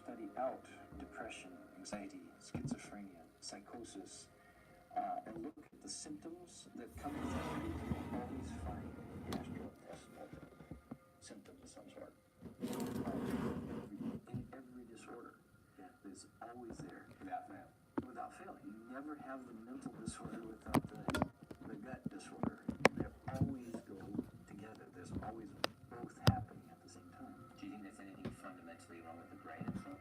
study out depression, anxiety, schizophrenia, psychosis, and look at the symptoms that come with that, you always find gastrointestinal symptoms of some sort. In every disorder, it's always there. Without fail. Without fail. You never have the mental disorder without the gut disorder. They always go together. There's always both happening at the same time. Do you think there's anything fundamentally wrong with the brain itself?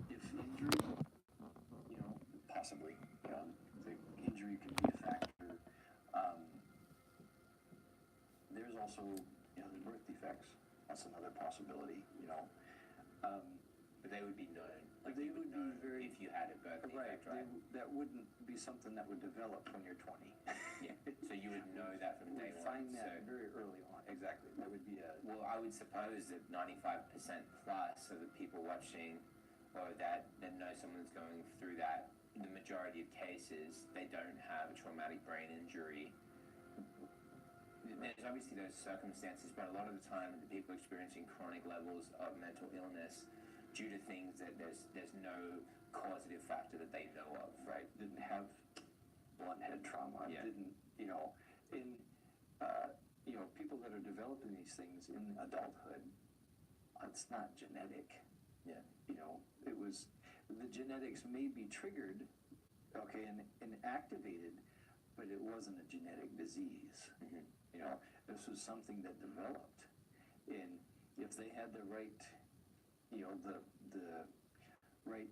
If injury, possibly, the injury could be a factor. There's also, the birth defects. That's another possibility, But they would be known. Like they would be very, if you had a birth defect, right? That wouldn't be something that would develop when you're 20. Yeah. So you would know that from day one. Find that very early on. Exactly. That would be Well, I would suppose that 95% plus of the people watching, or that know someone's going through that, in the majority of cases, they don't have a traumatic brain injury. There's obviously those circumstances, but a lot of the time, the people experiencing chronic levels of mental illness due to things that there's no causative factor that they know of, right? Didn't have blunt head trauma. Yeah. Didn't, people that are developing these things in adulthood, it's not genetic. Yeah. It was, the genetics may be triggered, and activated, but it wasn't a genetic disease. Mm-hmm. This was something that developed, and if they had the right, the right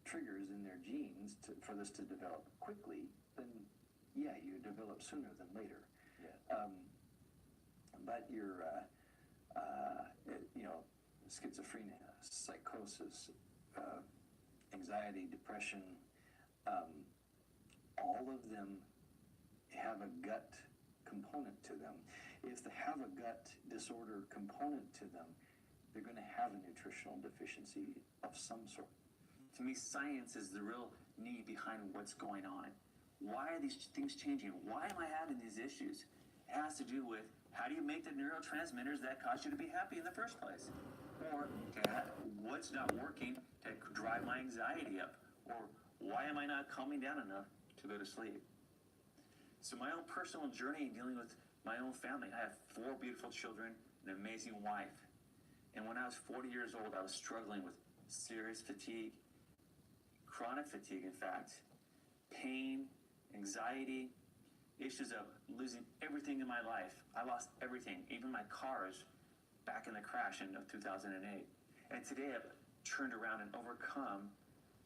triggers in their genes for this to develop quickly, then you develop sooner than later. Yeah. But your, schizophrenia, psychosis, anxiety, depression, all of them have a gut component to them. If they have a gut disorder component to them, they're going to have a nutritional deficiency of some sort. To me, science is the real need behind what's going on. Why are these things changing? Why am I having these issues? It has to do with how do you make the neurotransmitters that cause you to be happy in the first place? Or what's not working to drive my anxiety up? Or why am I not calming down enough to go to sleep? So my own personal journey dealing with my own family, I have 4 beautiful children, an amazing wife. And when I was 40 years old, I was struggling with serious fatigue, chronic fatigue, in fact, pain, anxiety, issues of losing everything in my life. I lost everything, even my cars, back in the crash in 2008. And today I've turned around and overcome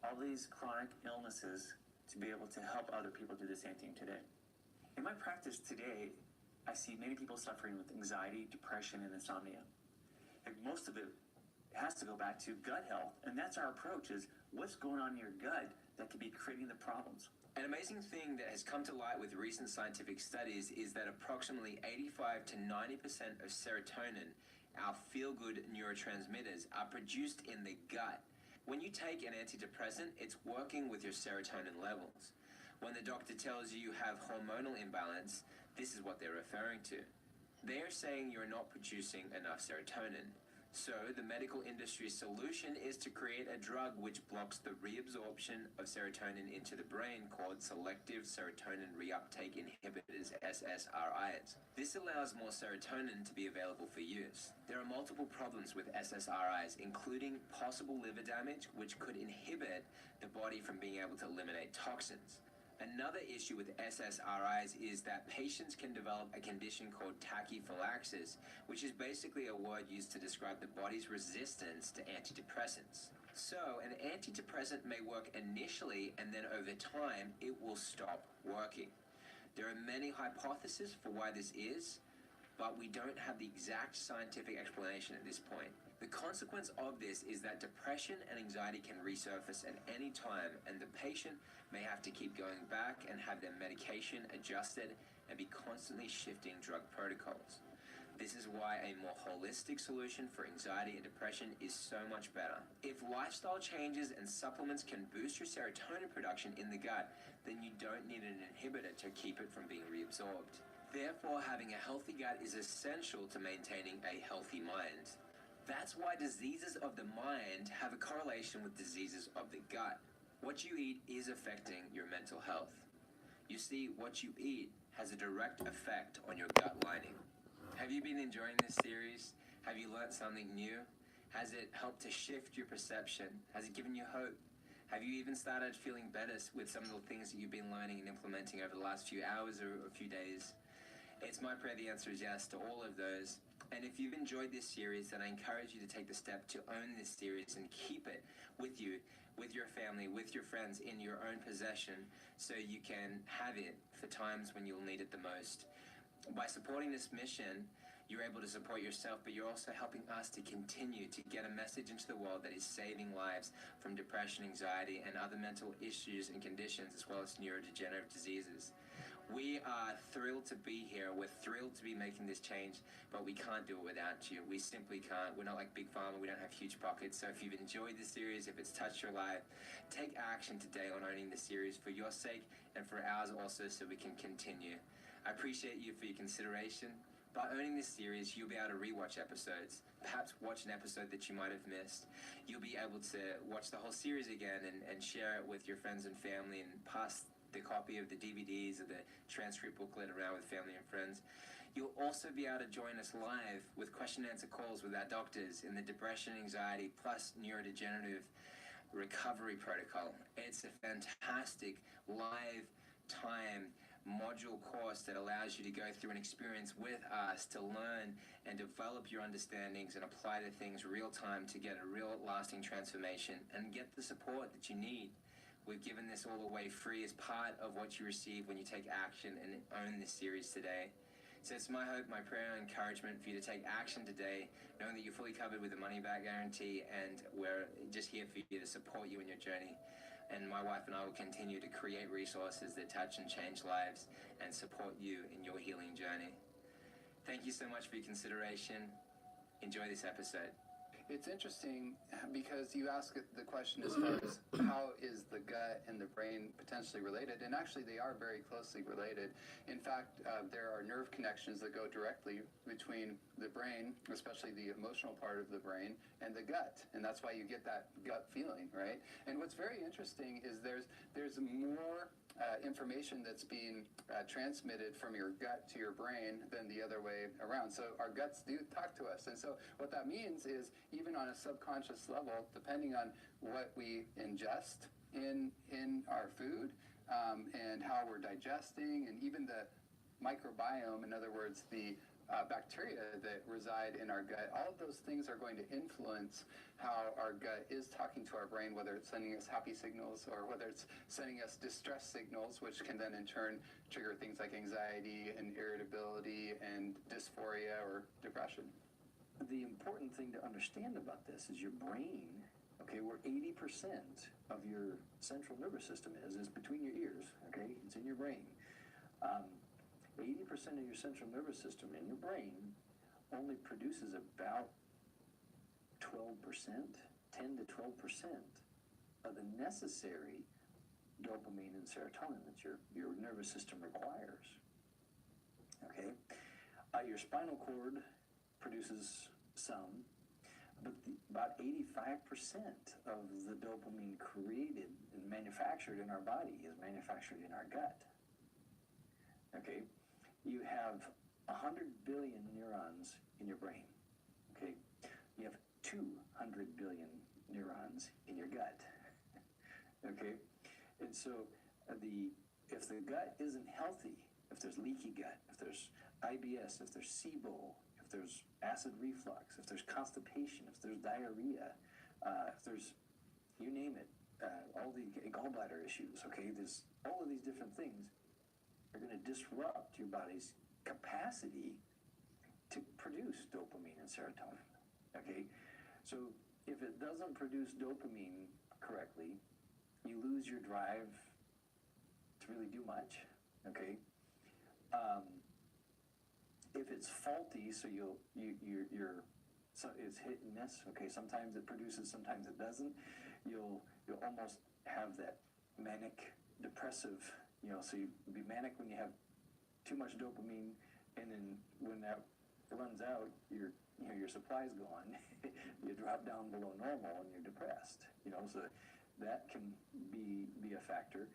all these chronic illnesses to be able to help other people do the same thing today. In my practice today, I see many people suffering with anxiety, depression, and insomnia. And most of it has to go back to gut health. And that's our approach, is what's going on in your gut that could be creating the problems. An amazing thing that has come to light with recent scientific studies is that approximately 85 to 90% of serotonin, our feel-good neurotransmitters, are produced in the gut. When you take an antidepressant, it's working with your serotonin levels. When the doctor tells you have hormonal imbalance, this is what they're referring to. They are saying you're not producing enough serotonin. So the medical industry's solution is to create a drug which blocks the reabsorption of serotonin into the brain, called selective serotonin reuptake inhibitors, SSRIs. This allows more serotonin to be available for use. There are multiple problems with SSRIs, including possible liver damage, which could inhibit the body from being able to eliminate toxins. Another issue with SSRIs is that patients can develop a condition called tachyphylaxis, which is basically a word used to describe the body's resistance to antidepressants. So, an antidepressant may work initially, and then over time, it will stop working. There are many hypotheses for why this is, but we don't have the exact scientific explanation at this point. The consequence of this is that depression and anxiety can resurface at any time, and the patient may have to keep going back and have their medication adjusted and be constantly shifting drug protocols. This is why a more holistic solution for anxiety and depression is so much better. If lifestyle changes and supplements can boost your serotonin production in the gut, then you don't need an inhibitor to keep it from being reabsorbed. Therefore, having a healthy gut is essential to maintaining a healthy mind. That's why diseases of the mind have a correlation with diseases of the gut. What you eat is affecting your mental health. You see, what you eat has a direct effect on your gut lining. Have you been enjoying this series? Have you learned something new? Has it helped to shift your perception? Has it given you hope? Have you even started feeling better with some of the things that you've been learning and implementing over the last few hours or a few days? It's my prayer the answer is yes to all of those. And if you've enjoyed this series, then I encourage you to take the step to own this series and keep it with you, with your family, with your friends, in your own possession, so you can have it for times when you'll need it the most. By supporting this mission, you're able to support yourself, but you're also helping us to continue to get a message into the world that is saving lives from depression, anxiety, and other mental issues and conditions, as well as neurodegenerative diseases. We are thrilled to be here. We're thrilled to be making this change, but we can't do it without you. We simply can't. We're not like Big Pharma. We don't have huge pockets. So if you've enjoyed this series, if it's touched your life, take action today on owning the series for your sake and for ours also, so we can continue. I appreciate you for your consideration. By owning this series, you'll be able to rewatch episodes, perhaps watch an episode that you might have missed. You'll be able to watch the whole series again and share it with your friends and family and pass the copy of the DVDs or the transcript booklet around with family and friends. You'll also be able to join us live with question and answer calls with our doctors in the depression, anxiety, plus neurodegenerative recovery protocol. It's a fantastic live time module course that allows you to go through an experience with us to learn and develop your understandings and apply the things real time to get a real lasting transformation and get the support that you need. We've given this all away free as part of what you receive when you take action and own this series today. So it's my hope, my prayer, and encouragement for you to take action today, knowing that you're fully covered with a money-back guarantee, and we're just here for you to support you in your journey. And my wife and I will continue to create resources that touch and change lives and support you in your healing journey. Thank you so much for your consideration. Enjoy this episode. It's interesting because you ask the question as far as how is the gut and the brain potentially related, and actually they are very closely related. In fact, there are nerve connections that go directly between the brain, especially the emotional part of the brain, and the gut, and that's why you get that gut feeling, right? And what's very interesting is there's more information that's being transmitted from your gut to your brain than the other way around. So our guts do talk to us. And so what that means is, even on a subconscious level, depending on what we ingest in our food, and how we're digesting, and even the microbiome, in other words, the bacteria that reside in our gut, all of those things are going to influence how our gut is talking to our brain, whether it's sending us happy signals or whether it's sending us distress signals, which can then in turn trigger things like anxiety and irritability and dysphoria or depression. The important thing to understand about this is your brain, okay, where 80% of your central nervous system is between your ears, okay? It's in your brain. 80% of your central nervous system in your brain only produces about 12%, 10 to 12% of the necessary dopamine and serotonin that your nervous system requires. Okay? Your spinal cord produces some, but about 85% of the dopamine created and manufactured in our body is manufactured in our gut. Okay? You have 100 billion neurons in your brain. Okay? You have 200 billion neurons in your gut. Okay? And so if the gut isn't healthy, if there's leaky gut, if there's IBS, if there's SIBO, if there's acid reflux, if there's constipation, if there's diarrhea, if there's, you name it, all the gallbladder issues, okay? There's all of these different things are going to disrupt your body's capacity to produce dopamine and serotonin, okay? So if it doesn't produce dopamine correctly, you lose your drive to really do much, okay? If it's faulty, so so it's hit and miss, okay? Sometimes it produces, sometimes it doesn't. You'll almost have that manic depressive, so you'll be manic when you have too much dopamine, and then when that runs out, your supply's gone. You drop down below normal and you're depressed. So that can be a factor.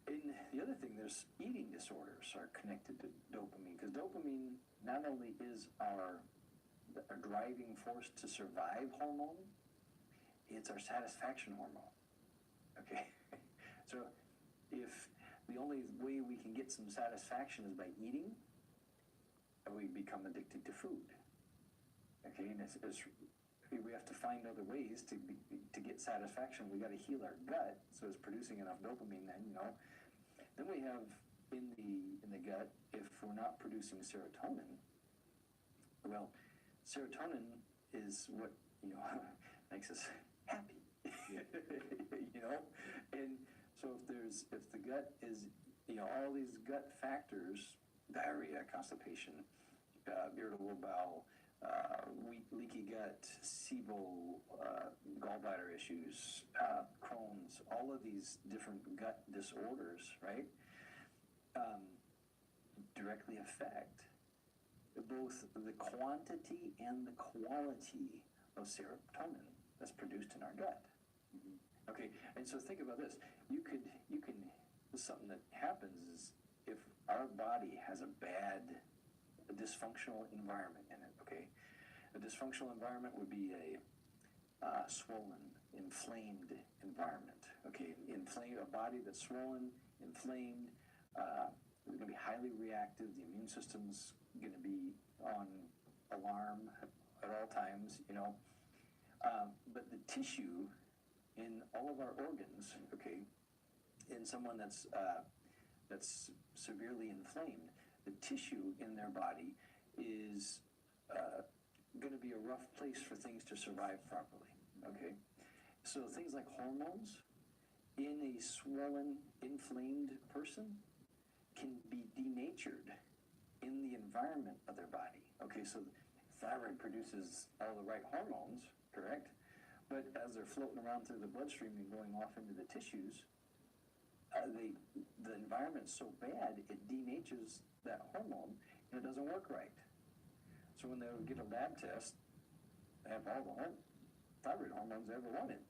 And the other thing, there's eating disorders are connected to dopamine, because dopamine not only is our driving force to survive hormone, it's our satisfaction hormone. Okay, so if the only way we can get some satisfaction is by eating, we become addicted to food. Okay, and we have to find other ways to get satisfaction. We got to heal our gut so it's producing enough dopamine. Then we have in the gut, if we're not producing serotonin. Well, serotonin is what makes us happy. And so if the gut is all these gut factors, diarrhea, constipation, irritable bowel, leaky gut, SIBO, gallbladder issues, Crohn's, all of these different gut disorders, right, directly affect both the quantity and the quality of serotonin that's produced in our gut. Okay, and so think about this. You can something that happens is if our body has a dysfunctional environment in it. Okay, a dysfunctional environment would be a swollen, inflamed environment. Okay, a body that's swollen, inflamed, is going to be highly reactive. The immune system's going to be on alarm at all times. But the tissue in all of our organs, okay, in someone that's severely inflamed, the tissue in their body is going to be a rough place for things to survive properly. Okay, so things like hormones in a swollen, inflamed person can be denatured in the environment of their body. Okay, so thyroid produces all the right hormones, correct? But as they're floating around through the bloodstream and going off into the tissues, the environment's so bad, it denatures that hormone, and it doesn't work right. So when they get a lab test, they have all the thyroid hormones they ever wanted.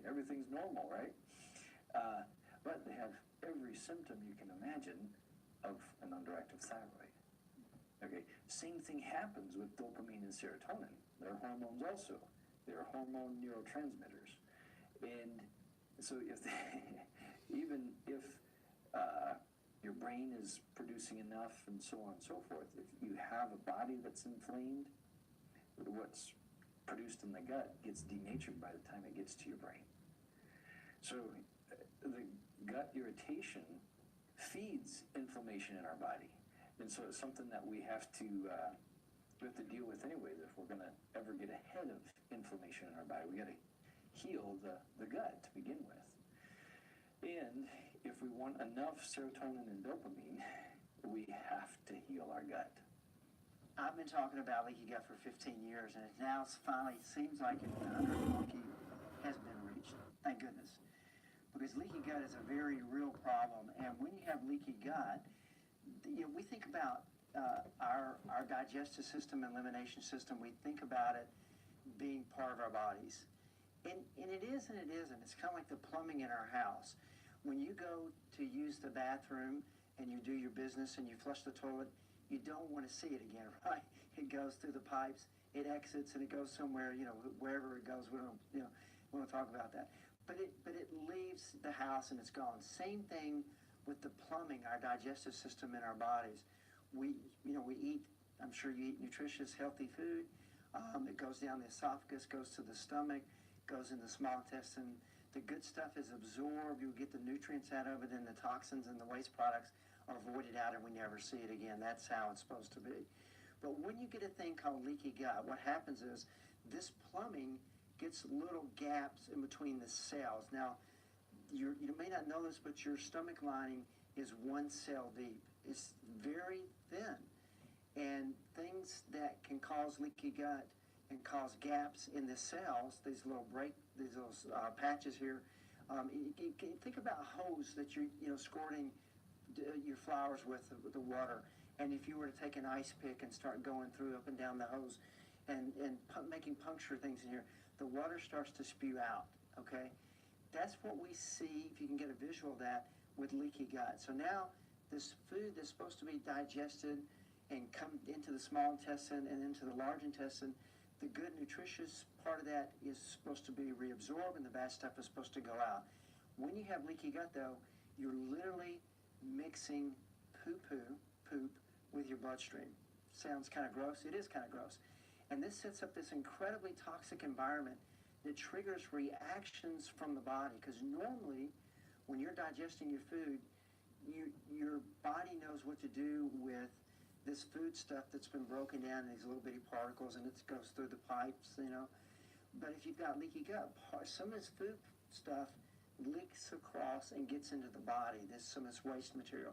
Everything's normal, right? But they have every symptom you can imagine of an underactive thyroid. Okay, same thing happens with dopamine and serotonin. They're hormones also. They're hormone neurotransmitters. And so even if your brain is producing enough and so on and so forth, if you have a body that's inflamed, what's produced in the gut gets denatured by the time it gets to your brain. So the gut irritation feeds inflammation in our body. And so it's something that we have to deal with anyway. If we're going to ever get ahead of inflammation in our body, we got to heal the gut to begin with. And if we want enough serotonin and dopamine, we have to heal our gut. I've been talking about leaky gut for 15 years, and it now finally seems like the 100 marquee has been reached. Thank goodness. Because leaky gut is a very real problem, and when you have leaky gut, we think about our digestive system and elimination system. We think about it being part of our bodies. And it is and it isn't. It's kind of like the plumbing in our house. When you go to use the bathroom and you do your business and you flush the toilet, you don't want to see it again, right? It goes through the pipes, it exits, and it goes somewhere, wherever it goes. We don't talk about that. But it leaves the house and it's gone. Same thing with the plumbing, our digestive system in our bodies. We eat, I'm sure you eat nutritious, healthy food. It goes down the esophagus, goes to the stomach, goes in the small intestine. The good stuff is absorbed. You get the nutrients out of it, and the toxins and the waste products are voided out, and we never see it again. That's how it's supposed to be. But when you get a thing called leaky gut, what happens is this plumbing gets little gaps in between the cells. Now, you may not know this, but your stomach lining is 1 cell deep. It's very thin. And things that can cause leaky gut and cause gaps in the cells, these little patches here. You think about a hose that you're squirting your flowers with the water. And if you were to take an ice pick and start going through up and down the hose and making puncture things in here, the water starts to spew out, okay? That's what we see, if you can get a visual of that, with leaky gut. So now this food that's supposed to be digested and come into the small intestine and into the large intestine, the good nutritious part of that is supposed to be reabsorbed and the bad stuff is supposed to go out. When you have leaky gut though, you're literally mixing poop with your bloodstream. Sounds kind of gross. It is kind of gross. And this sets up this incredibly toxic environment that triggers reactions from the body. Because normally, when you're digesting your food, your body knows what to do with this food stuff that's been broken down in these little bitty particles, and it goes through the pipes, you know. But if you've got leaky gut, some of this food stuff leaks across and gets into the body, some of this waste material.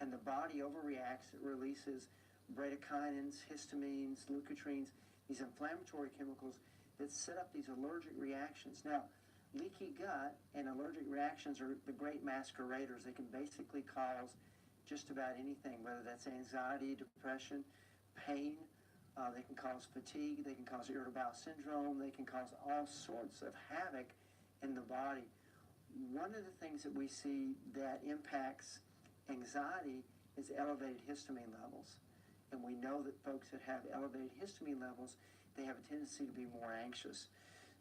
And the body overreacts. It releases bradykinin, histamines, leukotrienes, these inflammatory chemicals that set up these allergic reactions. Now, leaky gut and allergic reactions are the great masqueraders. They can basically cause just about anything, whether that's anxiety, depression, pain. They can cause fatigue. They can cause irritable bowel syndrome. They can cause all sorts of havoc in the body. One of the things that we see that impacts anxiety is elevated histamine levels. And we know that folks that have elevated histamine levels, they have a tendency to be more anxious.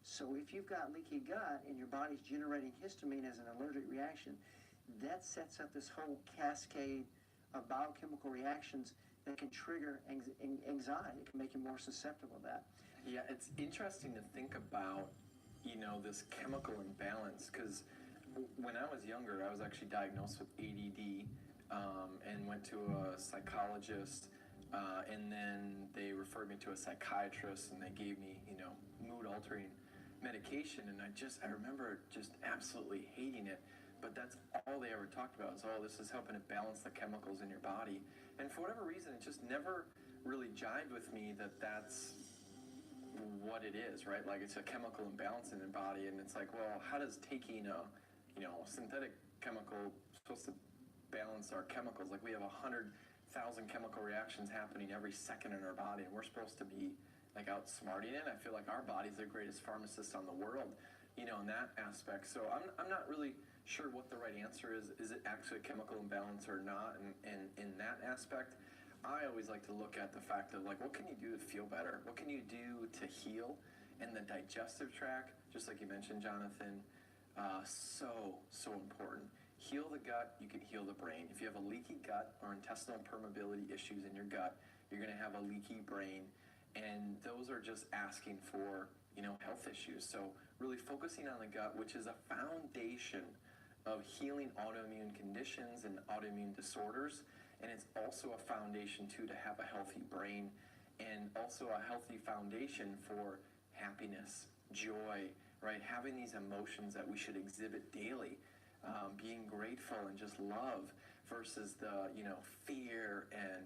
So if you've got leaky gut and your body's generating histamine as an allergic reaction, that sets up this whole cascade of biochemical reactions that can trigger anxiety. It can make you more susceptible to that. Yeah, it's interesting to think about, this chemical imbalance, because when I was younger, I was actually diagnosed with ADD and went to a psychologist, and then they referred me to a psychiatrist, and they gave me, mood-altering medication, and I remember just absolutely hating it. But that's all they ever talked about is, this is helping to balance the chemicals in your body. And for whatever reason, it just never really jived with me that that's what it is, right? Like, it's a chemical imbalance in the body, and it's like, well, how does taking a synthetic chemical supposed to balance our chemicals? Like, we have 100,000 chemical reactions happening every second in our body, and we're supposed to be like outsmarting it. I feel like our body's the greatest pharmacist on the world, in that aspect. So I'm not really sure what the right answer is. Is it actually a chemical imbalance or not? And in that aspect, I always like to look at the fact of, like, what can you do to feel better? What can you do to heal? And the digestive tract, just like you mentioned, Jonathan, so important. Heal the gut, you can heal the brain. If you have a leaky gut or intestinal permeability issues in your gut, you're going to have a leaky brain. And those are just asking for, health issues. So really focusing on the gut, which is a foundation of healing autoimmune conditions and autoimmune disorders. And it's also a foundation, too, to have a healthy brain, and also a healthy foundation for happiness, joy, right? Having these emotions that we should exhibit daily, being grateful and just love versus the, fear and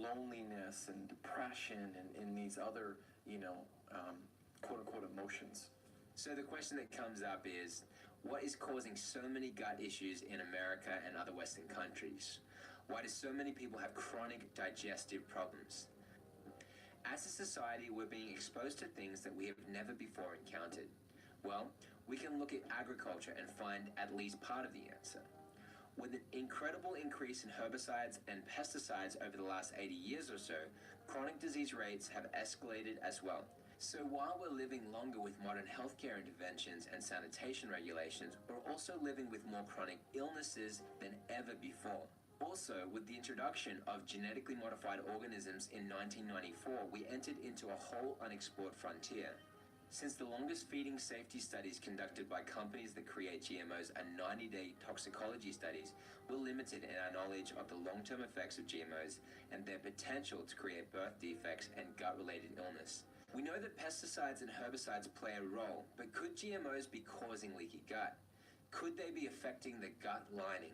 loneliness and depression and these other, quote-unquote emotions. So the question that comes up is, what is causing so many gut issues in America and other Western countries? Why do so many people have chronic digestive problems? As a society, we're being exposed to things that we have never before encountered. Well, we can look at agriculture and find at least part of the answer. With an incredible increase in herbicides and pesticides over the last 80 years or so, chronic disease rates have escalated as well. So while we're living longer with modern healthcare interventions and sanitation regulations, we're also living with more chronic illnesses than ever before. Also, with the introduction of genetically modified organisms in 1994, we entered into a whole unexplored frontier. Since the longest feeding safety studies conducted by companies that create GMOs are 90-day toxicology studies, we're limited in our knowledge of the long-term effects of GMOs and their potential to create birth defects and gut-related illness. We know that pesticides and herbicides play a role, but could GMOs be causing leaky gut? Could they be affecting the gut lining?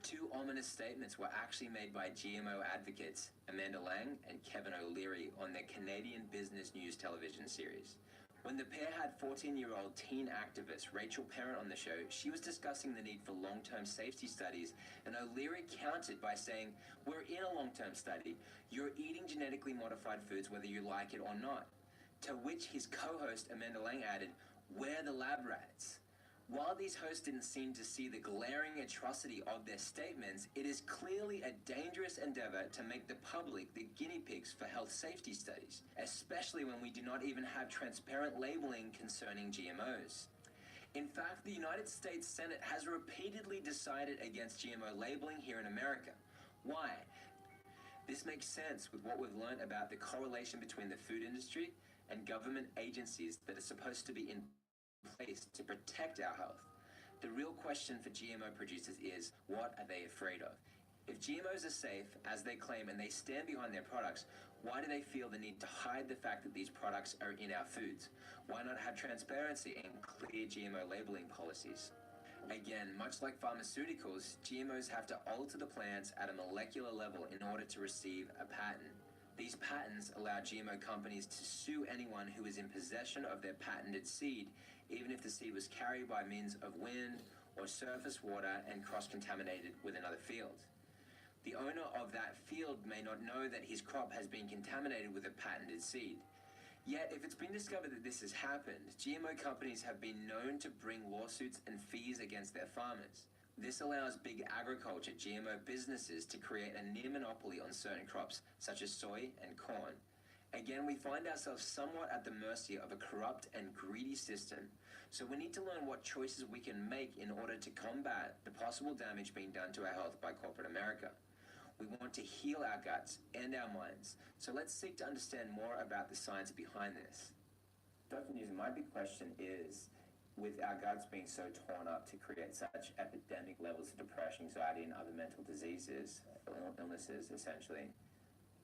Two ominous statements were actually made by GMO advocates Amanda Lang and Kevin O'Leary on their Canadian Business News television series. When the pair had 14-year-old teen activist Rachel Parent on the show, she was discussing the need for long-term safety studies, and O'Leary countered by saying, "We're in a long-term study. You're eating genetically modified foods whether you like it or not." To which his co-host Amanda Lang added, "We're the lab rats." While these hosts didn't seem to see the glaring atrocity of their statements, it is clearly a dangerous endeavor to make the public the guinea pigs for health safety studies, especially when we do not even have transparent labeling concerning GMOs. In fact, the United States Senate has repeatedly decided against GMO labeling here in America. Why? This makes sense with what we've learned about the correlation between the food industry and government agencies that are supposed to be in place to protect our health. The real question for GMO producers is, what are they afraid of? If GMOs are safe, as they claim, and they stand behind their products, why do they feel the need to hide the fact that these products are in our foods? Why not have transparency and clear GMO labeling policies? Again, much like pharmaceuticals, GMOs have to alter the plants at a molecular level in order to receive a patent. These patents allow GMO companies to sue anyone who is in possession of their patented seed, even if the seed was carried by means of wind or surface water and cross-contaminated with another field. The owner of that field may not know that his crop has been contaminated with a patented seed. Yet, if it's been discovered that this has happened, GMO companies have been known to bring lawsuits and fees against their farmers. This allows big agriculture GMO businesses to create a near monopoly on certain crops, such as soy and corn. Again, we find ourselves somewhat at the mercy of a corrupt and greedy system, so we need to learn what choices we can make in order to combat the possible damage being done to our health by corporate America. We want to heal our guts and our minds, so let's seek to understand more about the science behind this. Dr. Newsom, my big question is, with our guts being so torn up to create such epidemic levels of depression, anxiety, and other mental diseases, illnesses, essentially,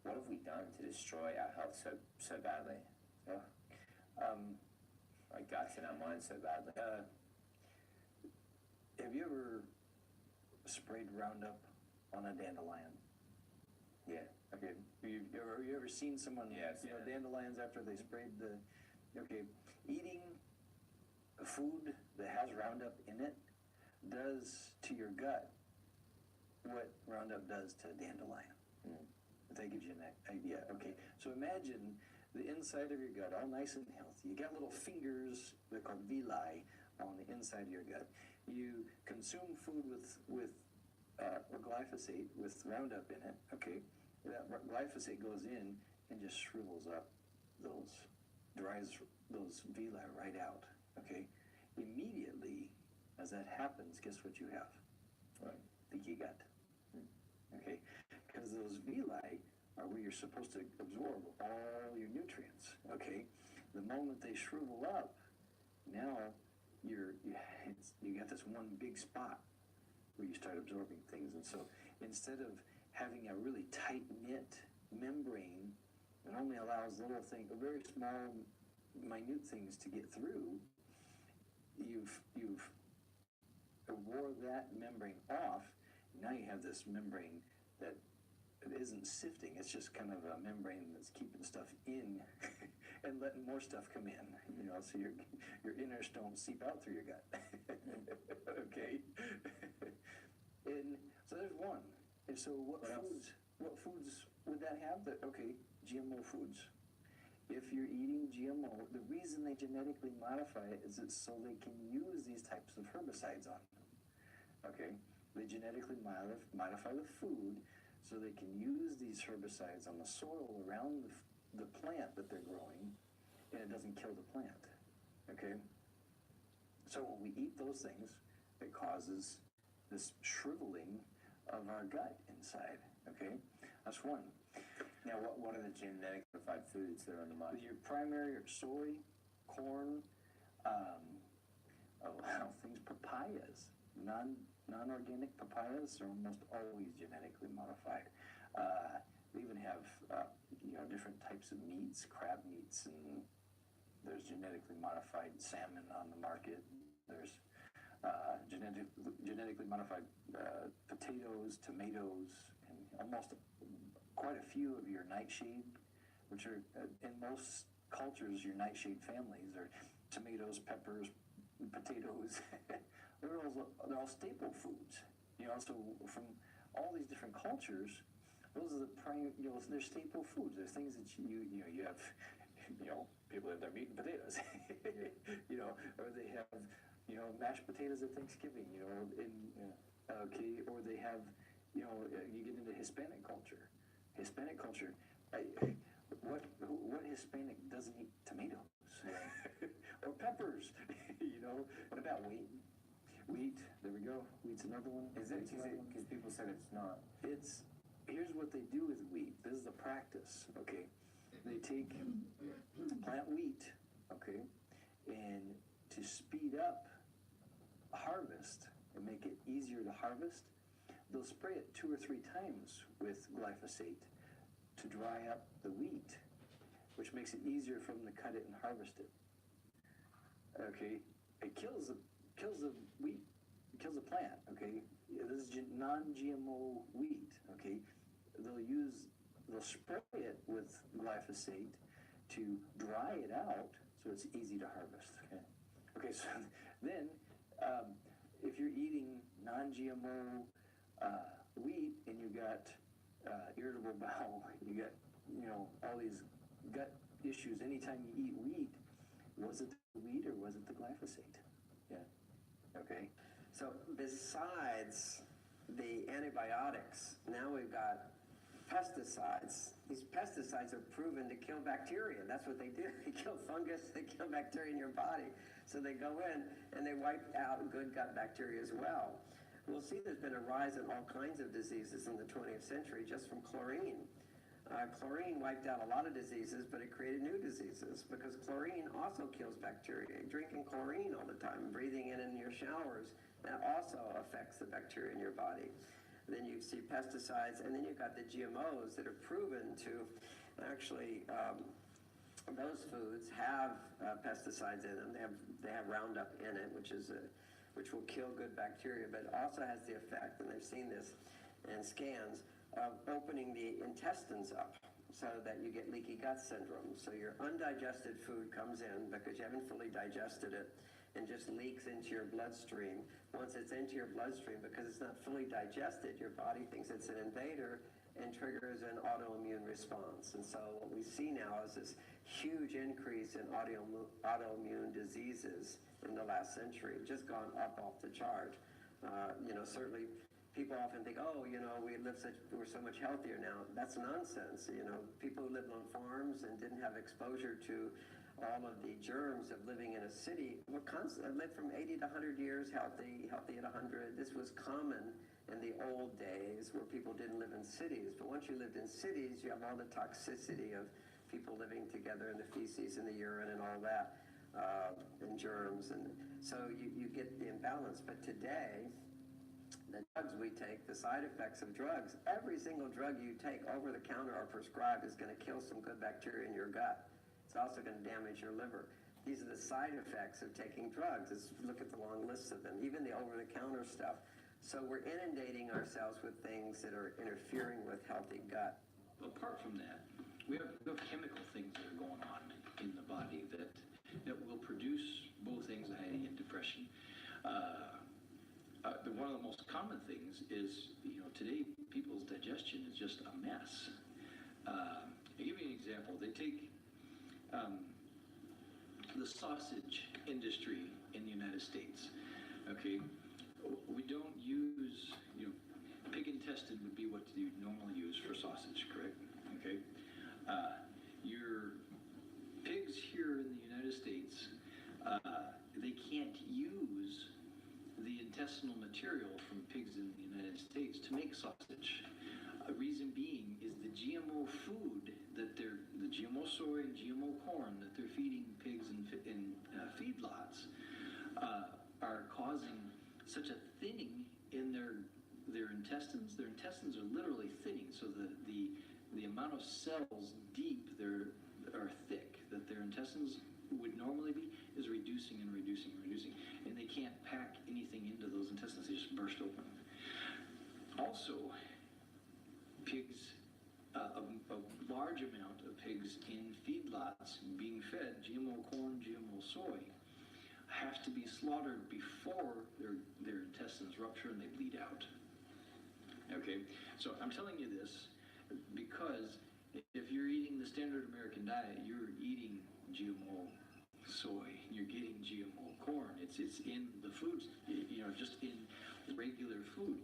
what have we done to destroy our health so badly? Our guts and our minds so badly. Have you ever sprayed Roundup on a dandelion? Yeah. Okay. You ever seen someone, Yeah, dandelions after they sprayed the, okay, eating food that has Roundup in it does to your gut what Roundup does to a dandelion. If that gives you an idea. Okay, so imagine the inside of your gut, all nice and healthy. You got little fingers, they're called villi, on the inside of your gut. You consume food with glyphosate, with Roundup in it. Okay, that glyphosate goes in and just shrivels up dries those villi right out. Okay, immediately as that happens, guess what you have? Right. Leaky gut. Okay, because those villi are where you're supposed to absorb all your nutrients. Okay, the moment they shrivel up, now you got this one big spot where you start absorbing things, and so instead of having a really tight knit membrane that only allows little things, very small, minute things to get through, you've wore that membrane off. Now you have this membrane that it isn't sifting, it's just kind of a membrane that's keeping stuff in and letting more stuff come in, so your innards don't seep out through your gut. Okay. And so there's one. And so what foods would that have? Okay, GMO foods. If you're eating GMO, the reason they genetically modify it is it's so they can use these types of herbicides on them. Okay, they genetically modify the food so they can use these herbicides on the soil around the plant that they're growing, and it doesn't kill the plant. Okay, so when we eat those things, it causes this shriveling of our gut inside. Okay, that's one. Now, what are the genetic modified foods that are on the market? Your primary are soy, corn, things, papayas, non-organic papayas are almost always genetically modified. We even have different types of meats, crab meats, and there's genetically modified salmon on the market. There's genetically modified potatoes, tomatoes, and almost quite a few of your nightshade, which are in most cultures, your nightshade families, or tomatoes, peppers, potatoes, they're all staple foods. You know, so from all these different cultures, those are the they're staple foods. They're things that you have, people have their meat and potatoes, or they have, mashed potatoes at Thanksgiving, or they have, you get into Hispanic culture. What Hispanic doesn't eat tomatoes or peppers? What about wheat? Wheat, there we go. Wheat's another one. Is it because people said it's not? Here's what they do with wheat. This is the practice, okay? They take plant wheat, okay, and to speed up harvest and make it easier to harvest, they'll spray it 2 or 3 times with glyphosate to dry up the wheat, which makes it easier for them to cut it and harvest it. Okay, it kills the wheat, it kills the plant. Okay, this is non-GMO wheat. Okay, they'll spray it with glyphosate to dry it out so it's easy to harvest. Okay, so then if you're eating non-GMO wheat and you got irritable bowel, you got all these gut issues anytime you eat wheat, was it the wheat or was it the glyphosate? Yeah. Okay. So besides the antibiotics, now we've got pesticides. These pesticides are proven to kill bacteria. That's what they do. They kill fungus, they kill bacteria in your body. So they go in and they wipe out good gut bacteria as well. We'll see there's been a rise in all kinds of diseases in the 20th century just from chlorine. Chlorine wiped out a lot of diseases, but it created new diseases because chlorine also kills bacteria. Drinking chlorine all the time, breathing it in your showers, that also affects the bacteria in your body. Then you see pesticides, and then you've got the GMOs that are proven to actually, those foods have pesticides in them. They have Roundup in it, which will kill good bacteria, but it also has the effect, and they've seen this in scans, of opening the intestines up so that you get leaky gut syndrome. So your undigested food comes in because you haven't fully digested it and just leaks into your bloodstream. Once it's into your bloodstream, because it's not fully digested, your body thinks it's an invader and triggers an autoimmune response. And so what we see now is this huge increase in autoimmune diseases in the last century, just gone up off the chart. Certainly people often think, we're so much healthier now. That's nonsense. People who lived on farms and didn't have exposure to all of the germs of living in a city lived from 80 to 100 years healthy at 100. This was common in the old days where people didn't live in cities. But once you lived in cities, you have all the toxicity of people living together in the feces and the urine and all that, and germs. And so you get the imbalance. But today, the drugs we take, the side effects of drugs, every single drug you take over the counter or prescribed is going to kill some good bacteria in your gut. It's also going to damage your liver. These are the side effects of taking drugs. Look at the long lists of them, even the over-the-counter stuff. So we're inundating ourselves with things that are interfering with healthy gut. Apart from that, we have chemical things that are going on in the body that will produce both anxiety and depression. One of the most common things is, today people's digestion is just a mess. I'll give you an example. They take the sausage industry in the United States. Okay, we don't use, pig intestine would be what you normally use for sausage, correct? Okay, your pigs here in the United States, they can't use the intestinal material from pigs in the United States to make sausage. Reason being is the GMO food that the GMO soy and GMO corn that they're feeding pigs in feedlots are causing such a thinning in their intestines. Their intestines are literally thinning, so the amount of cells deep are thick that their intestines would normally be is reducing and reducing and reducing, and they can't pack anything into those intestines. They just burst open. Also, pigs, a large amount of pigs in feedlots feedlots being fed GMO corn, GMO soy have to be slaughtered before their intestines rupture and they bleed out. Okay, so I'm telling you this because if you're eating the standard American diet, you're eating GMO soy, you're getting GMO corn. It's in the foods, just in regular food.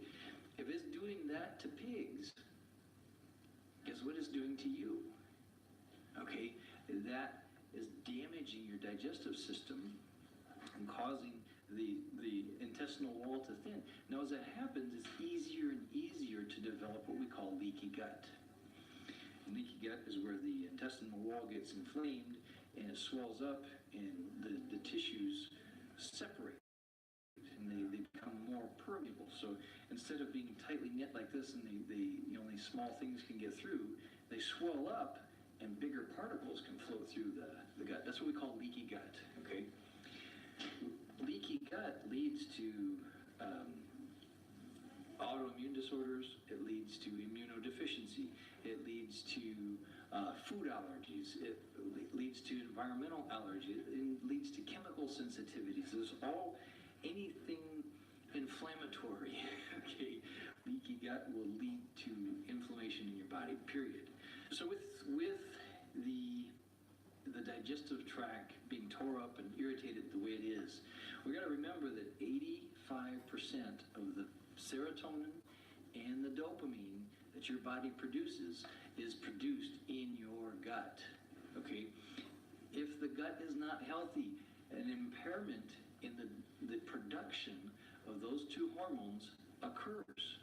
If it's doing that to pigs, guess what it's doing to you? Okay, that is damaging your digestive system and causing the intestinal wall to thin. Now, as that happens, it's easier and easier to develop what we call leaky gut. And leaky gut is where the intestinal wall gets inflamed and it swells up and the tissues separate and they become more permeable. So instead of being tightly knit like this and only small things can get through, they swell up and bigger particles can flow through the gut. That's what we call leaky gut, okay? Leaky gut leads to autoimmune disorders, it leads to immunodeficiency, it leads to food allergies, it leads to environmental allergies, it leads to chemical sensitivities. There's anything inflammatory, okay? Leaky gut will lead to inflammation in your body, period. So with the digestive tract being tore up and irritated the way it is, we got to remember that 85% of the serotonin and the dopamine that your body produces is produced in your gut, okay? If the gut is not healthy, an impairment in the production of those two hormones occurs.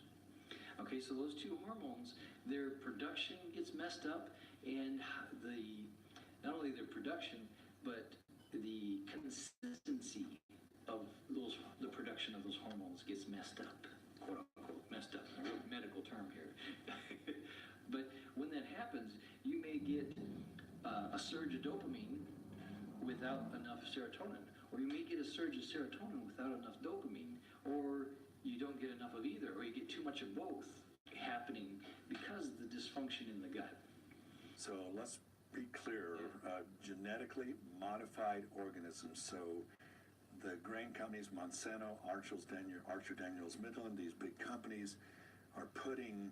Okay, so those two hormones, their production gets messed up, and not only their production, but the consistency of the production of those hormones gets messed up, quote unquote, messed up, a real medical term here. But when that happens, you may get a surge of dopamine without enough serotonin, or you may get a surge of serotonin without enough dopamine, or you don't get enough of either, or you get too much of both happening because of the dysfunction in the gut. So let's be clear, genetically modified organisms. So the grain companies, Monsanto, Archer Daniels Midland, these big companies are putting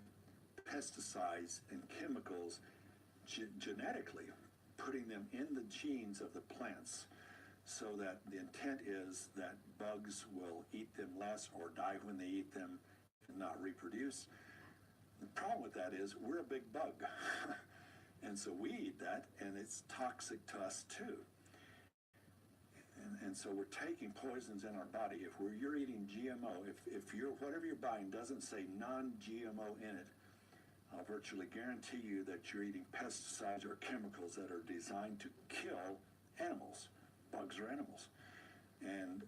pesticides and chemicals genetically, putting them in the genes of the plants so that the intent is that bugs will eat them less or die when they eat them and not reproduce. The problem with that is we're a big bug. And so we eat that, and it's toxic to us too. And so we're taking poisons in our body. If you're eating GMO, if whatever you're buying doesn't say non-GMO in it, I'll virtually guarantee you that you're eating pesticides or chemicals that are designed to kill animals, bugs or animals. And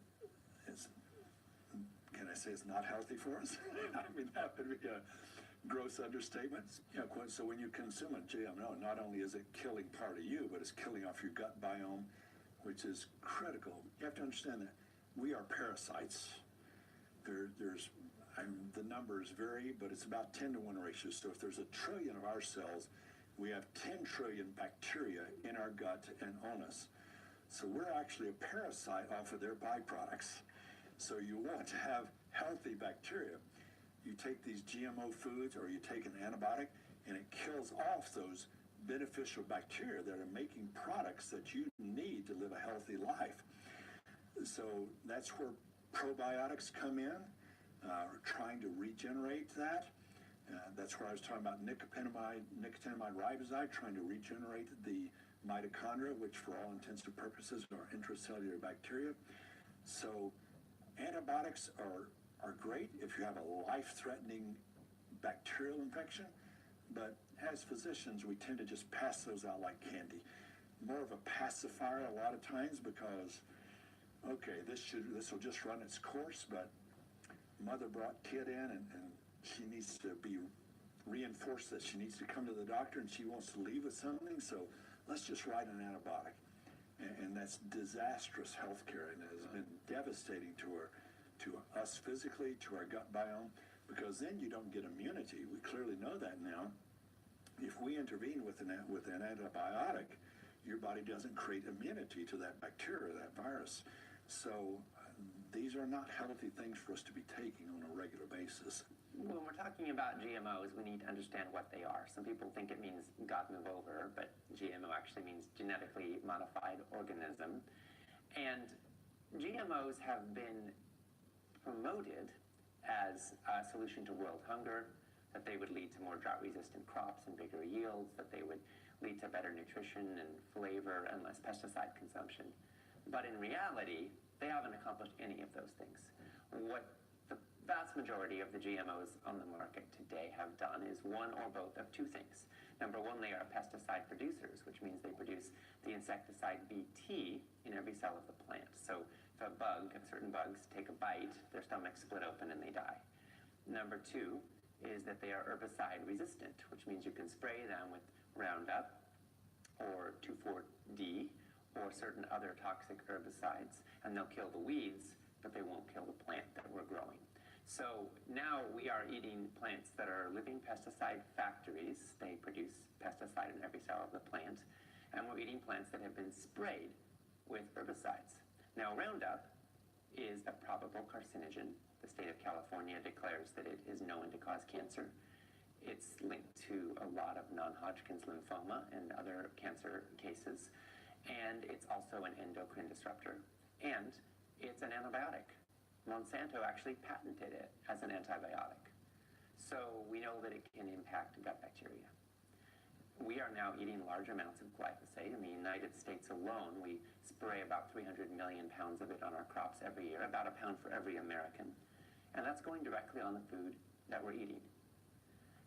can I say it's not healthy for us? I mean, that would be a gross understatement. So when you consume a GMO, not only is it killing part of you, but it's killing off your gut biome, which is critical. You have to understand that we are parasites. The numbers vary, but it's about 10-to-1 ratio. So if there's 1 trillion of our cells, we have 10 trillion bacteria in our gut and on us. So we're actually a parasite off of their byproducts. So you want to have healthy bacteria. You take these GMO foods or you take an antibiotic and it kills off those beneficial bacteria that are making products that you need to live a healthy life. So that's where probiotics come in, trying to regenerate that. That's where I was talking about nicotinamide riboside, trying to regenerate the mitochondria, which for all intents and purposes are intracellular bacteria. So antibiotics are great if you have a life-threatening bacterial infection, but as physicians, we tend to just pass those out like candy. More of a pacifier a lot of times because, okay, this will just run its course, but mother brought kid in and she needs to be reinforced that she needs to come to the doctor and she wants to leave with something, so let's just write an antibiotic. And that's disastrous health care and has been devastating to us physically, to our gut biome, because then you don't get immunity. We clearly know that now. If we intervene with an antibiotic, your body doesn't create immunity to that bacteria, that virus. So these are not healthy things for us to be taking on a regular basis. When we're talking about GMOs, we need to understand what they are. Some people think it means God move over, but GMO actually means genetically modified organism. And GMOs have been promoted as a solution to world hunger, that they would lead to more drought-resistant crops and bigger yields, that they would lead to better nutrition and flavor and less pesticide consumption. But in reality, they haven't accomplished any of those things. What the vast majority of the GMOs on the market today have done is one or both of two things. Number one, they are pesticide producers, which means they produce the insecticide Bt in every cell of the plant. So if certain bugs take a bite, their stomachs split open and they die. Number two is that they are herbicide resistant, which means you can spray them with Roundup or 2,4-D or certain other toxic herbicides, and they'll kill the weeds, but they won't kill the plant that we're growing. So now we are eating plants that are living pesticide factories. They produce pesticide in every cell of the plant, and we're eating plants that have been sprayed with herbicides. Now, Roundup is a probable carcinogen. The state of California declares that it is known to cause cancer. It's linked to a lot of non-Hodgkin's lymphoma and other cancer cases, and it's also an endocrine disruptor, and it's an antibiotic. Monsanto actually patented it as an antibiotic. So we know that it can impact gut bacteria. We are now eating large amounts of glyphosate. In the United States alone, we spray about 300 million pounds of it on our crops every year, about a pound for every American. And that's going directly on the food that we're eating.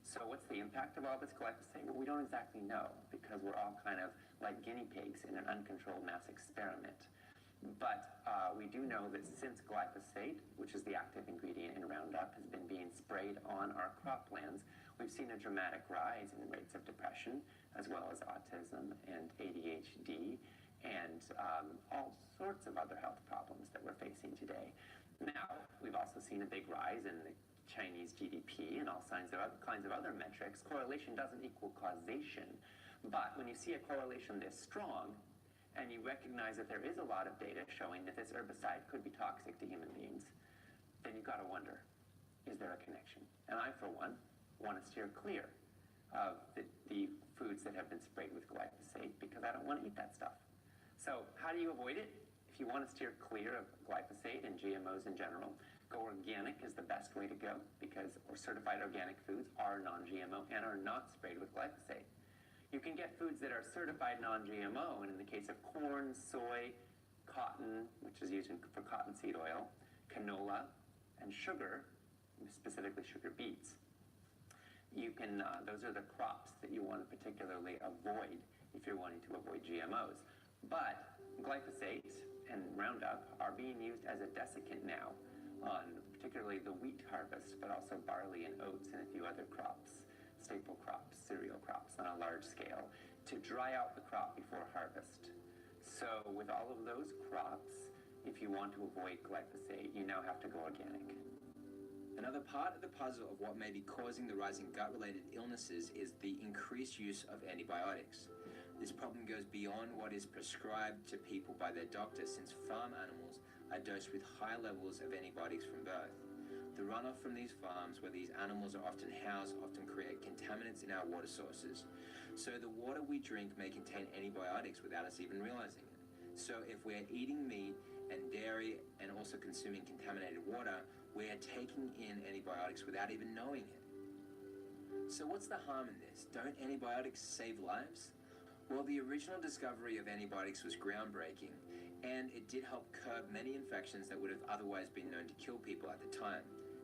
So what's the impact of all this glyphosate? Well, we don't exactly know, because we're all kind of like guinea pigs in an uncontrolled mass experiment. But we do know that since glyphosate, which is the active ingredient in Roundup, has been being sprayed on our croplands, we've seen a dramatic rise in rates of depression, as well as autism and ADHD, and all sorts of other health problems that we're facing today. Now, we've also seen a big rise in the Chinese GDP and all kinds of other metrics. Correlation doesn't equal causation, but when you see a correlation this strong, and you recognize that there is a lot of data showing that this herbicide could be toxic to human beings, then you've got to wonder, is there a connection? And I, for one, want to steer clear of the foods that have been sprayed with glyphosate, because I don't want to eat that stuff. So how do you avoid it? If you want to steer clear of glyphosate and GMOs in general, go organic is the best way to go, because certified organic foods are non-GMO and are not sprayed with glyphosate. You can get foods that are certified non-GMO, and in the case of corn, soy, cotton, which is used for cottonseed oil, canola, and sugar, specifically sugar beets, you can, those are the crops that you want to particularly avoid if you're wanting to avoid GMOs. But glyphosate and Roundup are being used as a desiccant now on particularly the wheat harvest, but also barley and oats and a few other crops, staple crops, cereal crops on a large scale, to dry out the crop before harvest. So with all of those crops, if you want to avoid glyphosate, you now have to go organic. Another part of the puzzle of what may be causing the rise in gut-related illnesses is the increased use of antibiotics. This problem goes beyond what is prescribed to people by their doctor, since farm animals are dosed with high levels of antibiotics from birth. The runoff from these farms, where these animals are often housed, often create contaminants in our water sources. So the water we drink may contain antibiotics without us even realizing it. So if we're eating meat and dairy and also consuming contaminated water, we are taking in antibiotics without even knowing it. So what's the harm in this? Don't antibiotics save lives? Well, the original discovery of antibiotics was groundbreaking, and it did help curb many infections that would have otherwise been known to kill people at the time.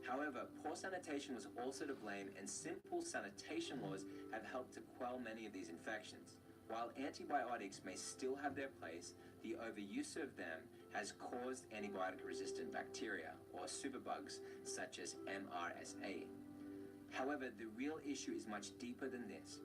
However, poor sanitation was also to blame, and simple sanitation laws have helped to quell many of these infections. While antibiotics may still have their place, the overuse of them has caused antibiotic-resistant bacteria, or superbugs, such as MRSA. However, the real issue is much deeper than this.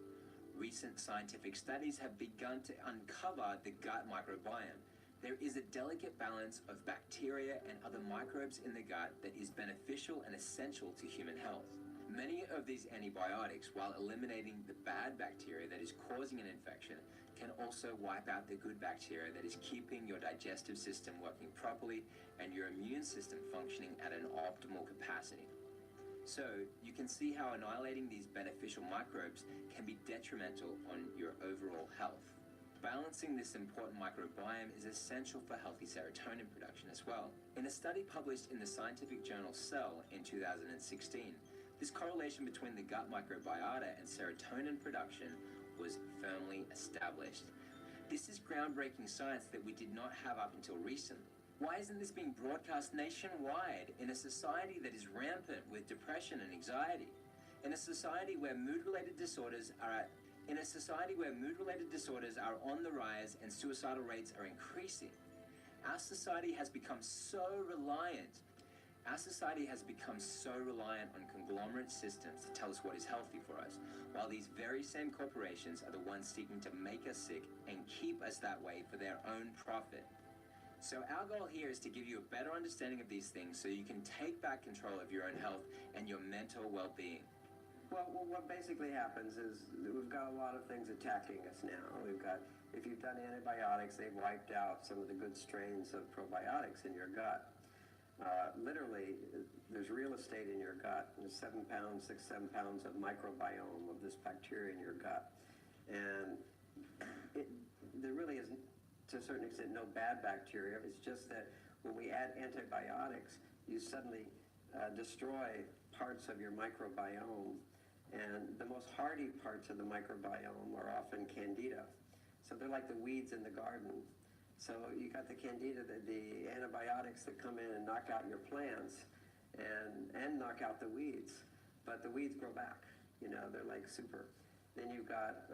Recent scientific studies have begun to uncover the gut microbiome. There is a delicate balance of bacteria and other microbes in the gut that is beneficial and essential to human health. Many of these antibiotics, while eliminating the bad bacteria that is causing an infection, can also wipe out the good bacteria that is keeping your digestive system working properly and your immune system functioning at an optimal capacity. So, you can see how annihilating these beneficial microbes can be detrimental on your overall health. Balancing this important microbiome is essential for healthy serotonin production as well. In a study published in the scientific journal Cell in 2016, this correlation between the gut microbiota and serotonin production was firmly established. This is groundbreaking science that we did not have up until recently. Why isn't this being broadcast nationwide in a society that is rampant with depression and anxiety? In a society where mood-related disorders are on the rise and suicidal rates are increasing. Our society has become so reliant on conglomerate systems to tell us what is healthy for us, while these very same corporations are the ones seeking to make us sick and keep us that way for their own profit. So our goal here is to give you a better understanding of these things so you can take back control of your own health and your mental well-being. Well, what basically happens is we've got a lot of things attacking us now. We've got, if you've done antibiotics, they've wiped out some of the good strains of probiotics in your gut. Literally, there's real estate in your gut. There's 7 pounds, 6, 7 pounds of microbiome of this bacteria in your gut. And there really isn't, to a certain extent, no bad bacteria. It's just that when we add antibiotics, you suddenly destroy parts of your microbiome. And the most hardy parts of the microbiome are often candida. So they're like the weeds in the garden. So you got the candida, the antibiotics that come in and knock out your plants and knock out the weeds. But the weeds grow back, you know, they're like super. Then you've got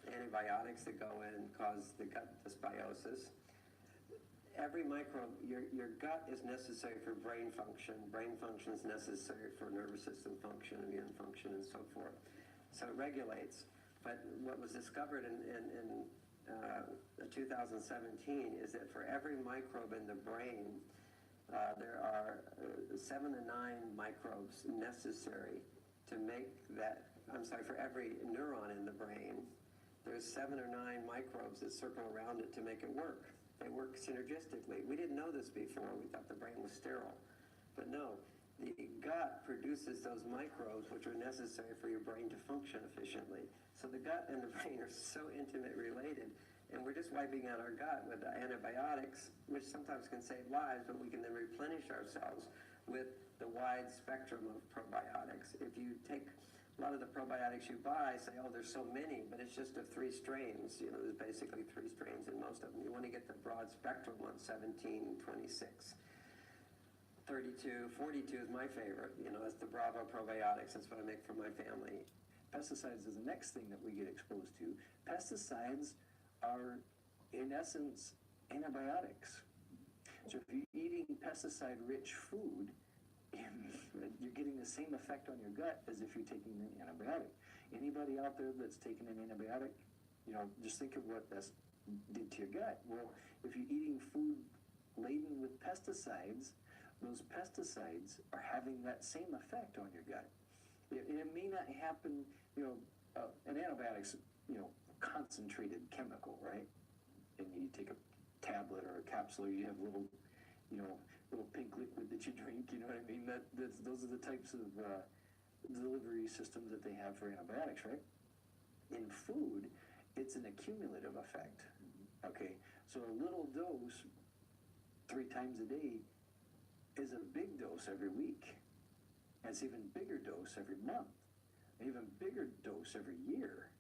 antibiotics that go in and cause the gut dysbiosis. Every microbe, your gut is necessary for brain function. Brain function is necessary for nervous system function, immune function, and so forth. So it regulates. But what was discovered in 2017 is that for every microbe in the brain, there are 7 to 9 microbes necessary to make that, for every neuron in the brain, there's 7 or 9 microbes that circle around it to make it work. They work synergistically. We didn't know this before. We thought the brain was sterile. But no, the gut produces those microbes which are necessary for your brain to function efficiently. So the gut and the brain are so intimately related. And we're just wiping out our gut with antibiotics, which sometimes can save lives, but we can then replenish ourselves with the wide spectrum of probiotics. If you take a lot of the probiotics you buy, say, oh, there's so many, but it's just of 3 strains. You know, there's basically 3 strains in most of them. You want to get the broad spectrum one, 17, 26, 32, 42 is my favorite. You know, that's the Bravo probiotics. That's what I make for my family. Pesticides is the next thing that we get exposed to. Pesticides are, in essence, antibiotics. So if you're eating pesticide-rich food, you're getting the same effect on your gut as if you're taking an antibiotic. Anybody out there that's taken an antibiotic, you know, just think of what that did to your gut. Well, if you're eating food laden with pesticides, those pesticides are having that same effect on your gut. It may not happen, you know, an antibiotic's, you know, concentrated chemical, right? And you take a tablet or a capsule, you have little, you know, little pink liquid that you drink, you know what I mean? Those are the types of delivery systems that they have for antibiotics, right? In food, it's an accumulative effect, okay? So a little dose 3 times a day is a big dose every week. And it's even bigger dose every month, an even bigger dose every year.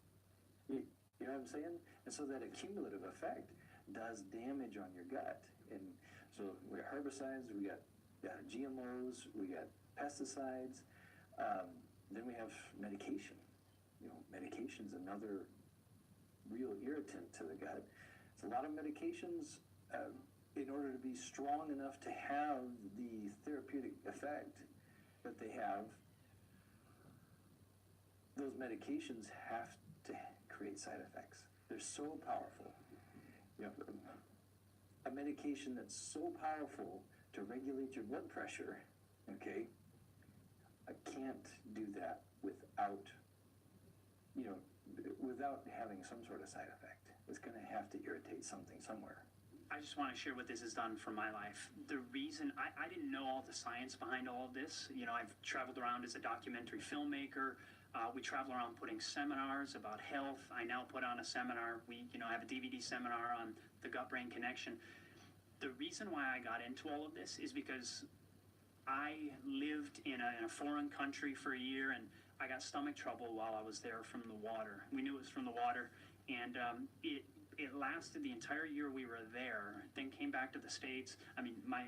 You know what I'm saying? And so that accumulative effect does damage on your gut. And so we got herbicides, we got GMOs, we got pesticides, then we have medication. You know, medication's another real irritant to the gut. It's a lot of medications, in order to be strong enough to have the therapeutic effect that they have, those medications have to create side effects. They're so powerful. You know, a medication that's so powerful to regulate your blood pressure, okay, can't do that without, without having some sort of side effect. It's going to have to irritate something somewhere. I just want to share what this has done for my life. The reason I didn't know all the science behind all of this. I've traveled around as a documentary filmmaker. We travel around putting seminars about health. I now put on a seminar. I have a DVD seminar on the gut-brain connection. The reason why I got into all of this is because I lived in a foreign country for a year, and I got stomach trouble while I was there from the water. We knew it was from the water, and it lasted the entire year we were there, then came back to the States. I mean, my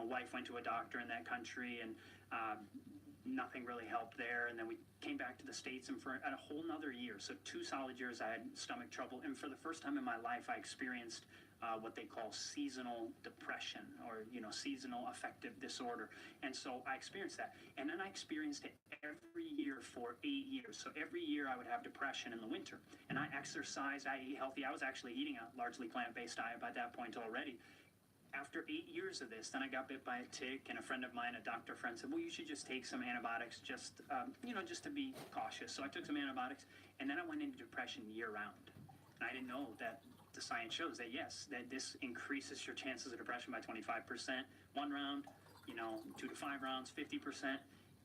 wife went to a doctor in that country, and nothing really helped there. And then we came back to the States, and for a whole nother year, so 2 solid years, I had stomach trouble. And for the first time in my life, I experienced what they call seasonal depression, or seasonal affective disorder. And so I experienced that, and then I experienced it every year for 8 years. So every year I would have depression in the winter, and I exercised, I ate healthy. I was actually eating a largely plant-based diet by that point already. After 8 years of this, then I got bit by a tick, and a friend of mine, a doctor friend, said, well, you should just take some antibiotics just to be cautious. So I took some antibiotics, and then I went into depression year-round. And I didn't know that the science shows that, yes, that this increases your chances of depression by 25%. 1 round, 2 to 5 rounds, 50%.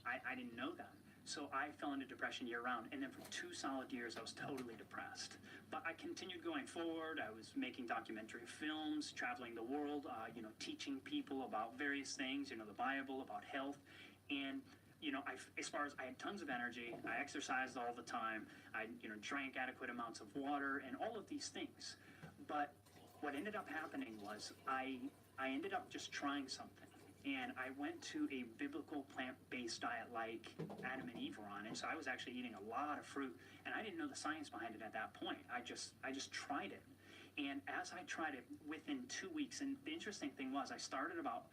I didn't know that. So I fell into depression year-round, and then for 2 solid years, I was totally depressed. But I continued going forward. I was making documentary films, traveling the world, teaching people about various things, the Bible, about health. And, as far as I had tons of energy, I exercised all the time, I, drank adequate amounts of water, and all of these things. But what ended up happening was I ended up just trying something. And I went to a biblical plant-based diet like Adam and Eve were on, and so I was actually eating a lot of fruit, and I didn't know the science behind it at that point. I just tried it, and as I tried it, within 2 weeks, and the interesting thing was, I started about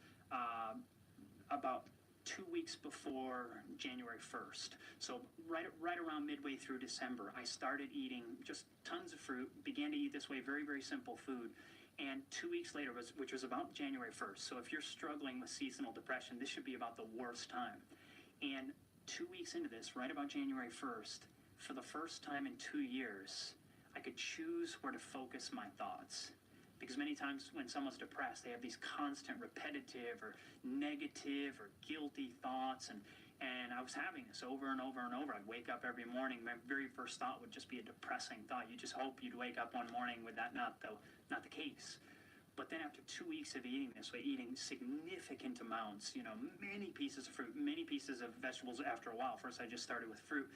2 weeks before January 1st. So right around midway through December, I started eating just tons of fruit. Began to eat this way, very, very simple food. And 2 weeks later, which was about January 1st, so if you're struggling with seasonal depression, this should be about the worst time. And 2 weeks into this, right about January 1st, for the first time in 2 years, I could choose where to focus my thoughts. Because many times when someone's depressed, they have these constant repetitive or negative or guilty thoughts, and I was having this over and over and over. I'd wake up every morning, my very first thought would just be a depressing thought. You just hope you'd wake up one morning with that not the case. But then after 2 weeks of eating this way, eating significant amounts, many pieces of fruit, many pieces of vegetables after a while, first I just started with fruit,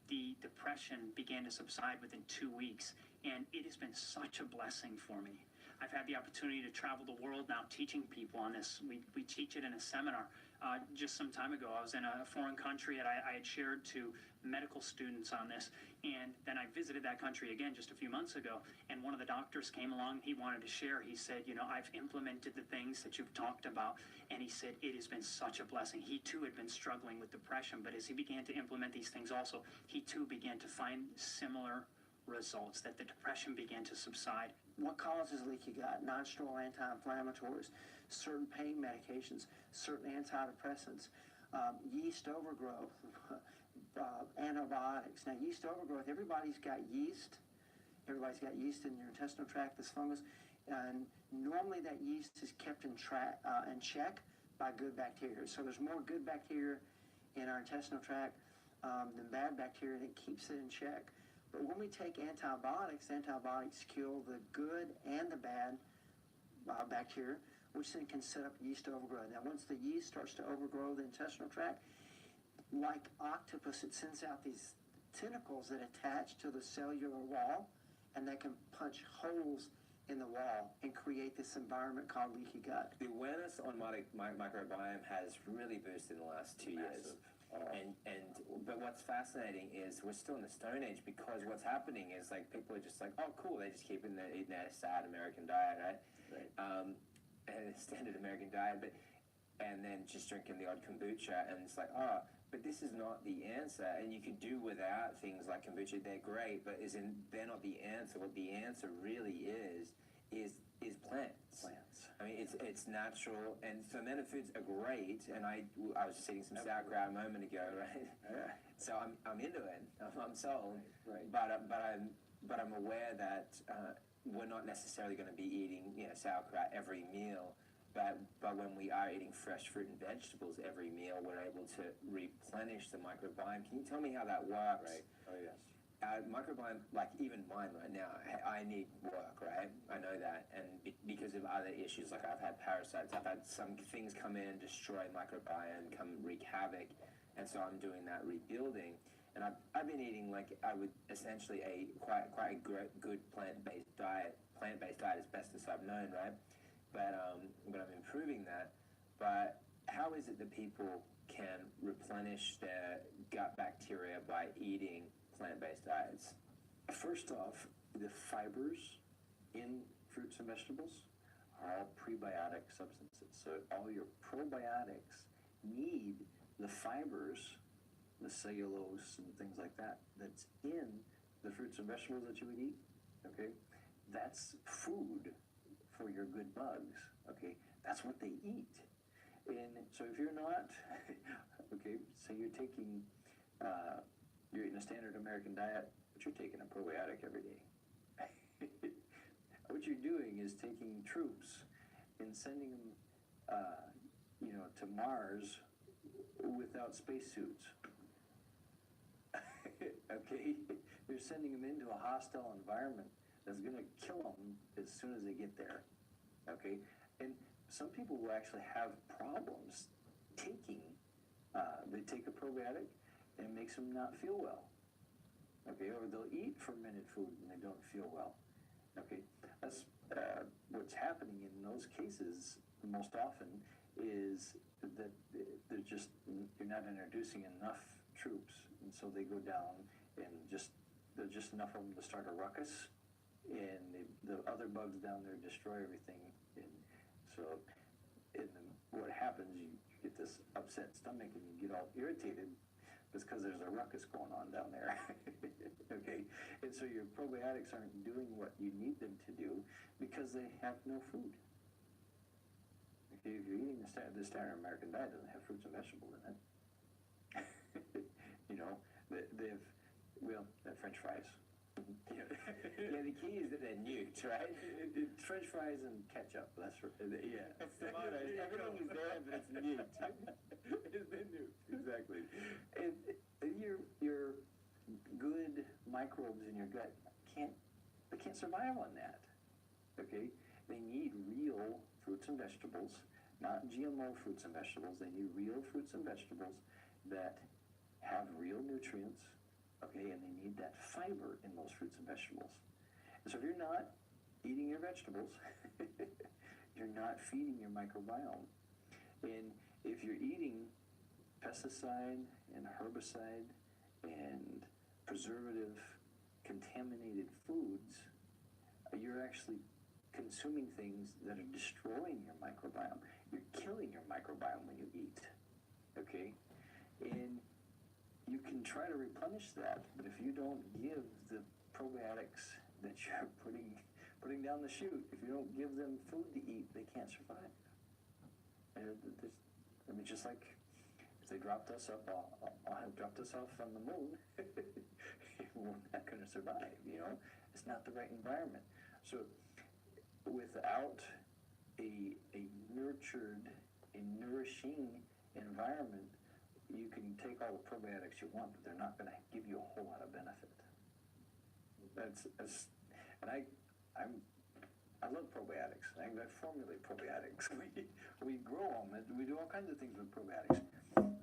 the depression began to subside within 2 weeks, and it has been such a blessing for me. I've had the opportunity to travel the world now teaching people on this. We teach it in a seminar. Just some time ago, I was in a foreign country and I had shared to medical students on this, and then I visited that country again just a few months ago, and one of the doctors came along. He wanted to share. He said, I've implemented the things that you've talked about, and he said it has been such a blessing. He too had been struggling with depression, but as he began to implement these things also, he too began to find similar results, that the depression began to subside. What causes leaky gut? Non-steroidal anti-inflammatories, certain pain medications, certain antidepressants, yeast overgrowth, antibiotics. Now, yeast overgrowth, everybody's got yeast. Everybody's got yeast in your intestinal tract, this fungus. And normally that yeast is kept in check by good bacteria. So there's more good bacteria in our intestinal tract than bad bacteria that keeps it in check. But when we take antibiotics kill the good and the bad bacteria, which then can set up yeast overgrowth. Now, once the yeast starts to overgrow the intestinal tract, like octopus, it sends out these tentacles that attach to the cellular wall, and they can punch holes in the wall and create this environment called leaky gut. The awareness on microbiome has really boosted in the last 2 years. But what's fascinating is we're still in the Stone Age, because what's happening is like people are just like, oh cool, they just keep eating their sad American diet, right? And standard American diet, and then just drinking the odd kombucha, and it's like, oh, but this is not the answer, and you could do without things like kombucha. They're great, but they're not the answer. What the answer really is plants. Plants. I I mean, it's natural, and fermented foods are great. And I was just eating some sauerkraut a moment ago, right? So I'm into it. I'm sold. Right. But I'm aware that we're not necessarily going to be eating sauerkraut every meal. But when we are eating fresh fruit and vegetables every meal, we're able to replenish the microbiome. Can you tell me how that works? Right. Oh, yes. Microbiome, like even mine right now, I need work, right? I know that, and because of other issues, like I've had parasites, I've had some things come in, destroy microbiome, come wreak havoc, and so I'm doing that rebuilding. And I've been eating I would essentially a quite a good plant-based diet. Plant-based diet is best as I've known, right? But I'm improving that. But how is it that people can replenish their gut bacteria by eating plant-based diets? First off, the fibers in fruits and vegetables are all prebiotic substances. So all your probiotics need the fibers, the cellulose and things like that, that's in the fruits and vegetables that you would eat, okay? That's food for your good bugs, okay? That's what they eat. And so if you're not, okay, say you're taking, you're eating a standard American diet, but you're taking a probiotic every day. What you're doing is taking troops and sending them, to Mars without spacesuits. Okay? You're sending them into a hostile environment that's going to kill them as soon as they get there. Okay? And some people will actually have problems taking, they take a probiotic and it makes them not feel well. Okay? Or they'll eat fermented food and they don't feel well. Okay? That's what's happening in those cases most often is that you're not introducing enough troops, and so they go down and there's just enough of them to start a ruckus, and the other bugs down there destroy everything, and so what happens, you get this upset stomach and you get all irritated. It's because there's a ruckus going on down there. Okay? And so your probiotics aren't doing what you need them to do because they have no food. Okay? If you're eating the standard American diet, doesn't have fruits and vegetables in it. They're French fries. Yeah, the key is that they're nuked, right? French fries and ketchup. That's right. Yeah. Everything is there, but it's nuked. It's been nuked. Exactly. And your good microbes in your gut can't survive on that. Okay? They need real fruits and vegetables, not GMO fruits and vegetables. They need real fruits and vegetables that have real nutrients. Okay, and they need that fiber in those fruits and vegetables. And so if you're not eating your vegetables, you're not feeding your microbiome. And if you're eating pesticide and herbicide and preservative contaminated foods, you're actually consuming things that are destroying your microbiome. You're killing your microbiome when you eat. Okay? And you can try to replenish that, but if you don't give the probiotics that you're putting down the chute, if you don't give them food to eat, they can't survive. Just like if they dropped us up, I'll have dropped us off on the moon, we're not going to survive, It's not the right environment. So without a nurtured, a nourishing environment, you can take all the probiotics you want, but they're not going to give you a whole lot of benefit. And I love probiotics. I formulate probiotics. We grow them. We do all kinds of things with probiotics,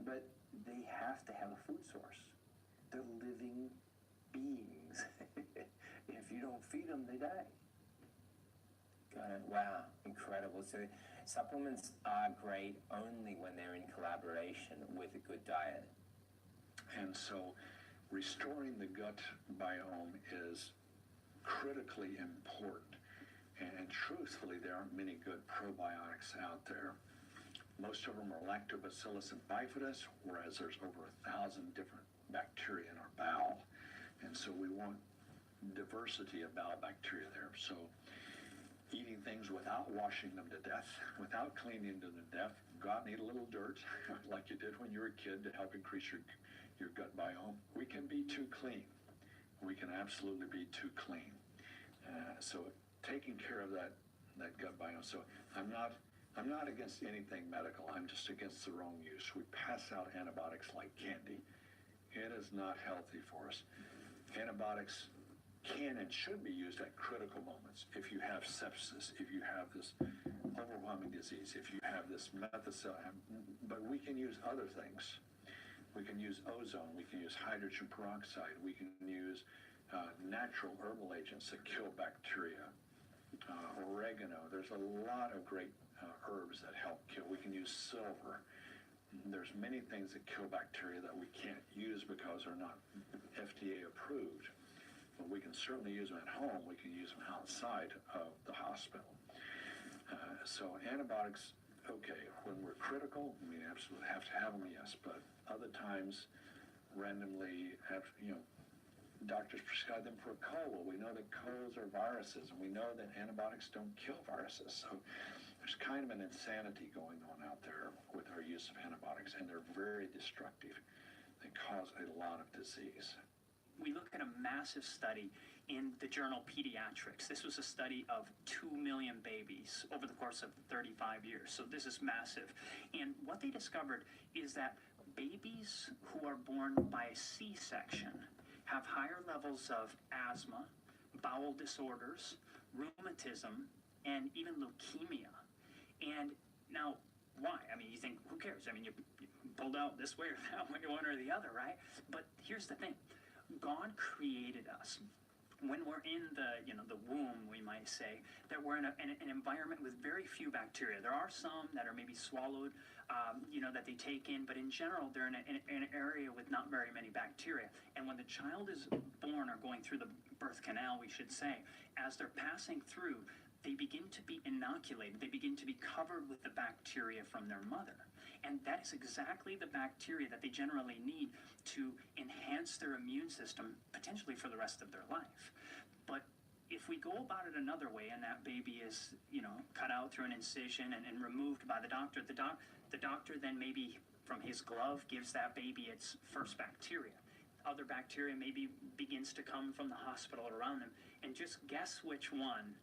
but they have to have a food source. They're living beings. If you don't feed them, they die. Got it. Wow, incredible. So supplements are great only when they're in collaboration with a good diet. And so restoring the gut biome is critically important. And truthfully, there aren't many good probiotics out there. Most of them are lactobacillus and bifidus, whereas there's over 1,000 different bacteria in our bowel. And so we want diversity of bowel bacteria there. So eating things without without washing them to death, without cleaning them to death. Go out and eat a little dirt, like you did when you were a kid, to help increase your gut biome. We can be too clean. We can absolutely be too clean. So taking care of that gut biome. So I'm not against anything medical. I'm just against the wrong use. We pass out antibiotics like candy. It is not healthy for us. Antibiotics can and should be used at critical moments. If you have sepsis, if you have this overwhelming disease, if you have this methicillin, but we can use other things. We can use ozone, we can use hydrogen peroxide, we can use natural herbal agents that kill bacteria, oregano. There's a lot of great herbs that help kill. We can use silver. There's many things that kill bacteria that we can't use because they're not FDA approved. But we can certainly use them at home. We can use them outside of the hospital. So antibiotics, okay, when we're critical, we absolutely have to have them, yes. But other times, randomly, doctors prescribe them for a cold. Well, we know that colds are viruses, and we know that antibiotics don't kill viruses. So there's kind of an insanity going on out there with our use of antibiotics, and they're very destructive. They cause a lot of disease. We look at a massive study in the journal Pediatrics. This was a study of 2 million babies over the course of 35 years. So this is massive. And what they discovered is that babies who are born by a C-section have higher levels of asthma, bowel disorders, rheumatism, and even leukemia. And now, why? I mean, you think, who cares? I mean, you pulled out this way or that way, one or the other, right? But here's the thing. God created us. When we're in the womb, we might say, that we're in an environment with very few bacteria. There are some that are maybe swallowed, that they take in, but in general, they're in an area with not very many bacteria. And when the child is born or going through the birth canal, we should say, as they're passing through, they begin to be inoculated. They begin to be covered with the bacteria from their mother. And that is exactly the bacteria that they generally need to enhance their immune system, potentially for the rest of their life. But if we go about it another way, and that baby is, cut out through an incision and removed by the doctor, the doctor then maybe from his glove gives that baby its first bacteria. Other bacteria maybe begins to come from the hospital around them, and just guess which one,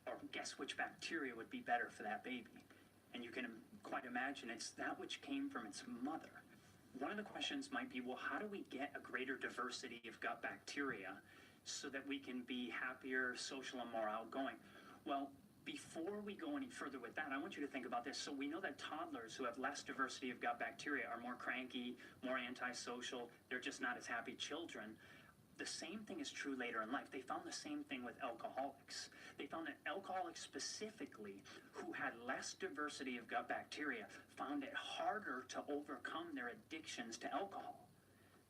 or guess which bacteria would be better for that baby. And you can quite imagine it's that which came from its mother. One of the questions might be, well, how do we get a greater diversity of gut bacteria so that we can be happier, social, and more outgoing? Well, before we go any further with that, I want you to think about this. So we know that toddlers who have less diversity of gut bacteria are more cranky, more antisocial. They're just not as happy children. The same thing is true later in life. They found the same thing with alcoholics. They found that alcoholics specifically, who had less diversity of gut bacteria, found it harder to overcome their addictions to alcohol.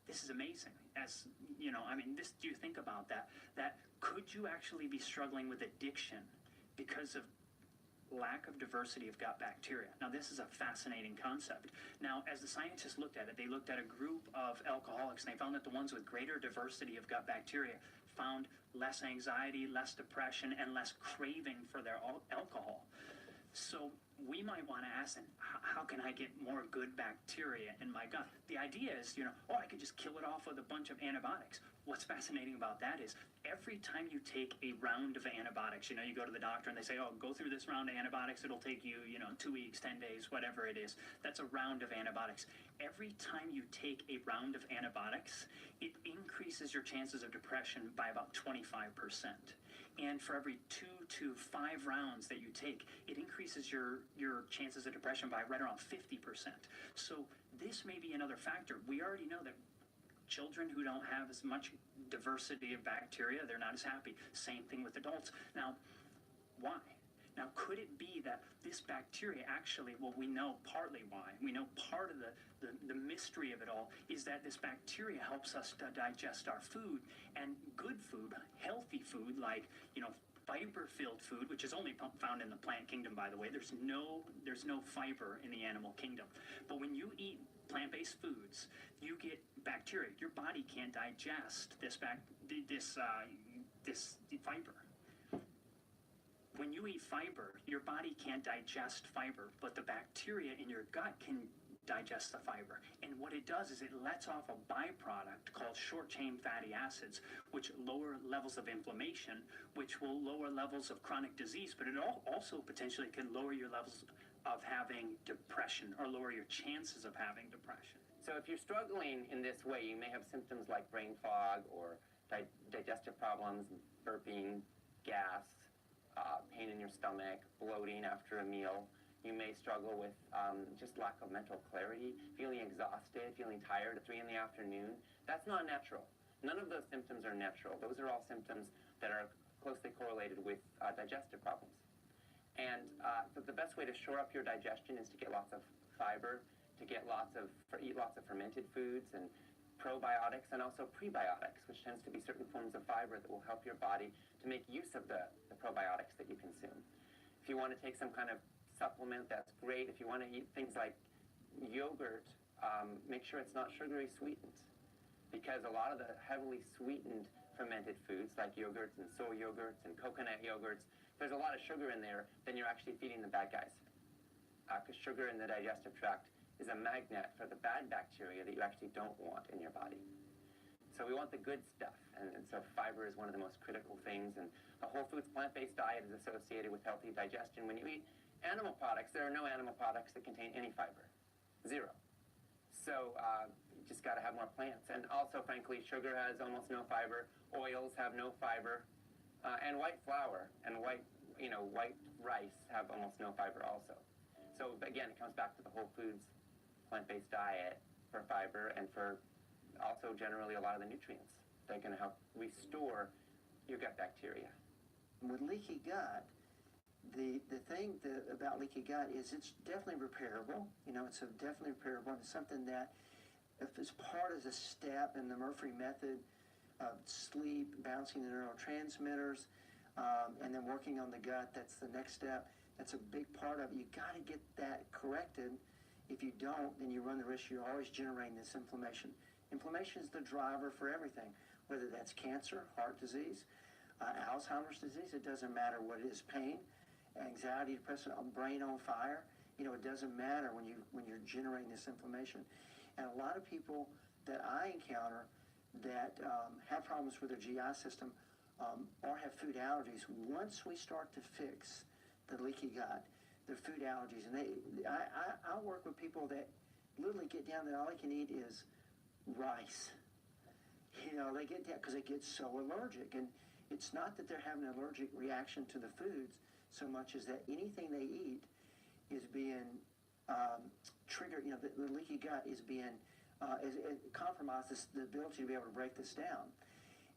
This is amazing. Do you think about that? That could you actually be struggling with addiction because of lack of diversity of gut bacteria? Now, this is a fascinating concept. Now, as the scientists looked at it, they looked at a group of alcoholics, and they found that the ones with greater diversity of gut bacteria found less anxiety, less depression, and less craving for their alcohol. So we might want to ask them, how can I get more good bacteria in my gut? The idea is, I could just kill it off with a bunch of antibiotics. What's fascinating about that is every time you take a round of antibiotics, you go to the doctor and they say, go through this round of antibiotics. It'll take you, 2 weeks, 10 days, whatever it is. That's a round of antibiotics. Every time you take a round of antibiotics, it increases your chances of depression by about 25%. And for every 2 to 5 rounds that you take, it increases your chances of depression by right around 50%. So this may be another factor. We already know that children who don't have as much diversity of bacteria, they're not as happy. Same thing with adults. Now, why? Now, could it be that this bacteria actually, we know partly why. We know part of the mystery of it all is that this bacteria helps us to digest our food, and good food, healthy food, like, fiber-filled food, which is only found in the plant kingdom, by the way. There's no fiber in the animal kingdom. But when you eat plant-based foods, you get bacteria. Your body can't digest this fiber. When you eat fiber, your body can't digest fiber, but the bacteria in your gut can digest the fiber. And what it does is it lets off a byproduct called short-chain fatty acids, which lower levels of inflammation, which will lower levels of chronic disease, but it also potentially can lower your levels of having depression or lower your chances of having depression. So if you're struggling in this way, you may have symptoms like brain fog or digestive problems, burping, gas, pain in your stomach, bloating after a meal. You may struggle with just lack of mental clarity, feeling exhausted, feeling tired at 3 in the afternoon. That's not natural. None of those symptoms are natural. Those are all symptoms that are closely correlated with digestive problems. And the best way to shore up your digestion is to get lots of fiber, to eat lots of fermented foods and probiotics and also prebiotics, which tends to be certain forms of fiber that will help your body to make use of the probiotics that you consume. If you want to take some kind of supplement, that's great. If you want to eat things like yogurt, make sure it's not sugary sweetened, because a lot of the heavily sweetened fermented foods like yogurts and soy yogurts and coconut yogurts, there's a lot of sugar in there, then you're actually feeding the bad guys. Because sugar in the digestive tract is a magnet for the bad bacteria that you actually don't want in your body. So we want the good stuff, and so fiber is one of the most critical things, and a whole foods plant-based diet is associated with healthy digestion. When you eat animal products, there are no animal products that contain any fiber. Zero. So you just got to have more plants. And also, frankly, sugar has almost no fiber, oils have no fiber, and white flour and white rice have almost no fiber also. So again, it comes back to the whole foods plant-based diet for fiber and for also generally a lot of the nutrients that are going to help restore your gut bacteria. With leaky gut, the thing about leaky gut is it's definitely repairable. It's definitely repairable. It's something that, if it's part of the step in the Murphy method of sleep, balancing the neurotransmitters, and then working on the gut, that's the next step. That's a big part of it. You got to get that corrected. If you don't, then you run the risk you're always generating this inflammation. Inflammation is the driver for everything, whether that's cancer, heart disease, Alzheimer's disease. It doesn't matter what it is, pain, anxiety, depression, brain on fire. It doesn't matter when you're generating this inflammation. And a lot of people that I encounter that have problems with their GI system or have food allergies, once we start to fix the leaky gut, their food allergies, and I work with people that literally get down there, all they can eat is rice. They get down because they get so allergic, and it's not that they're having an allergic reaction to the foods so much as that anything they eat is being triggered. The leaky gut is being it compromises the ability to be able to break this down,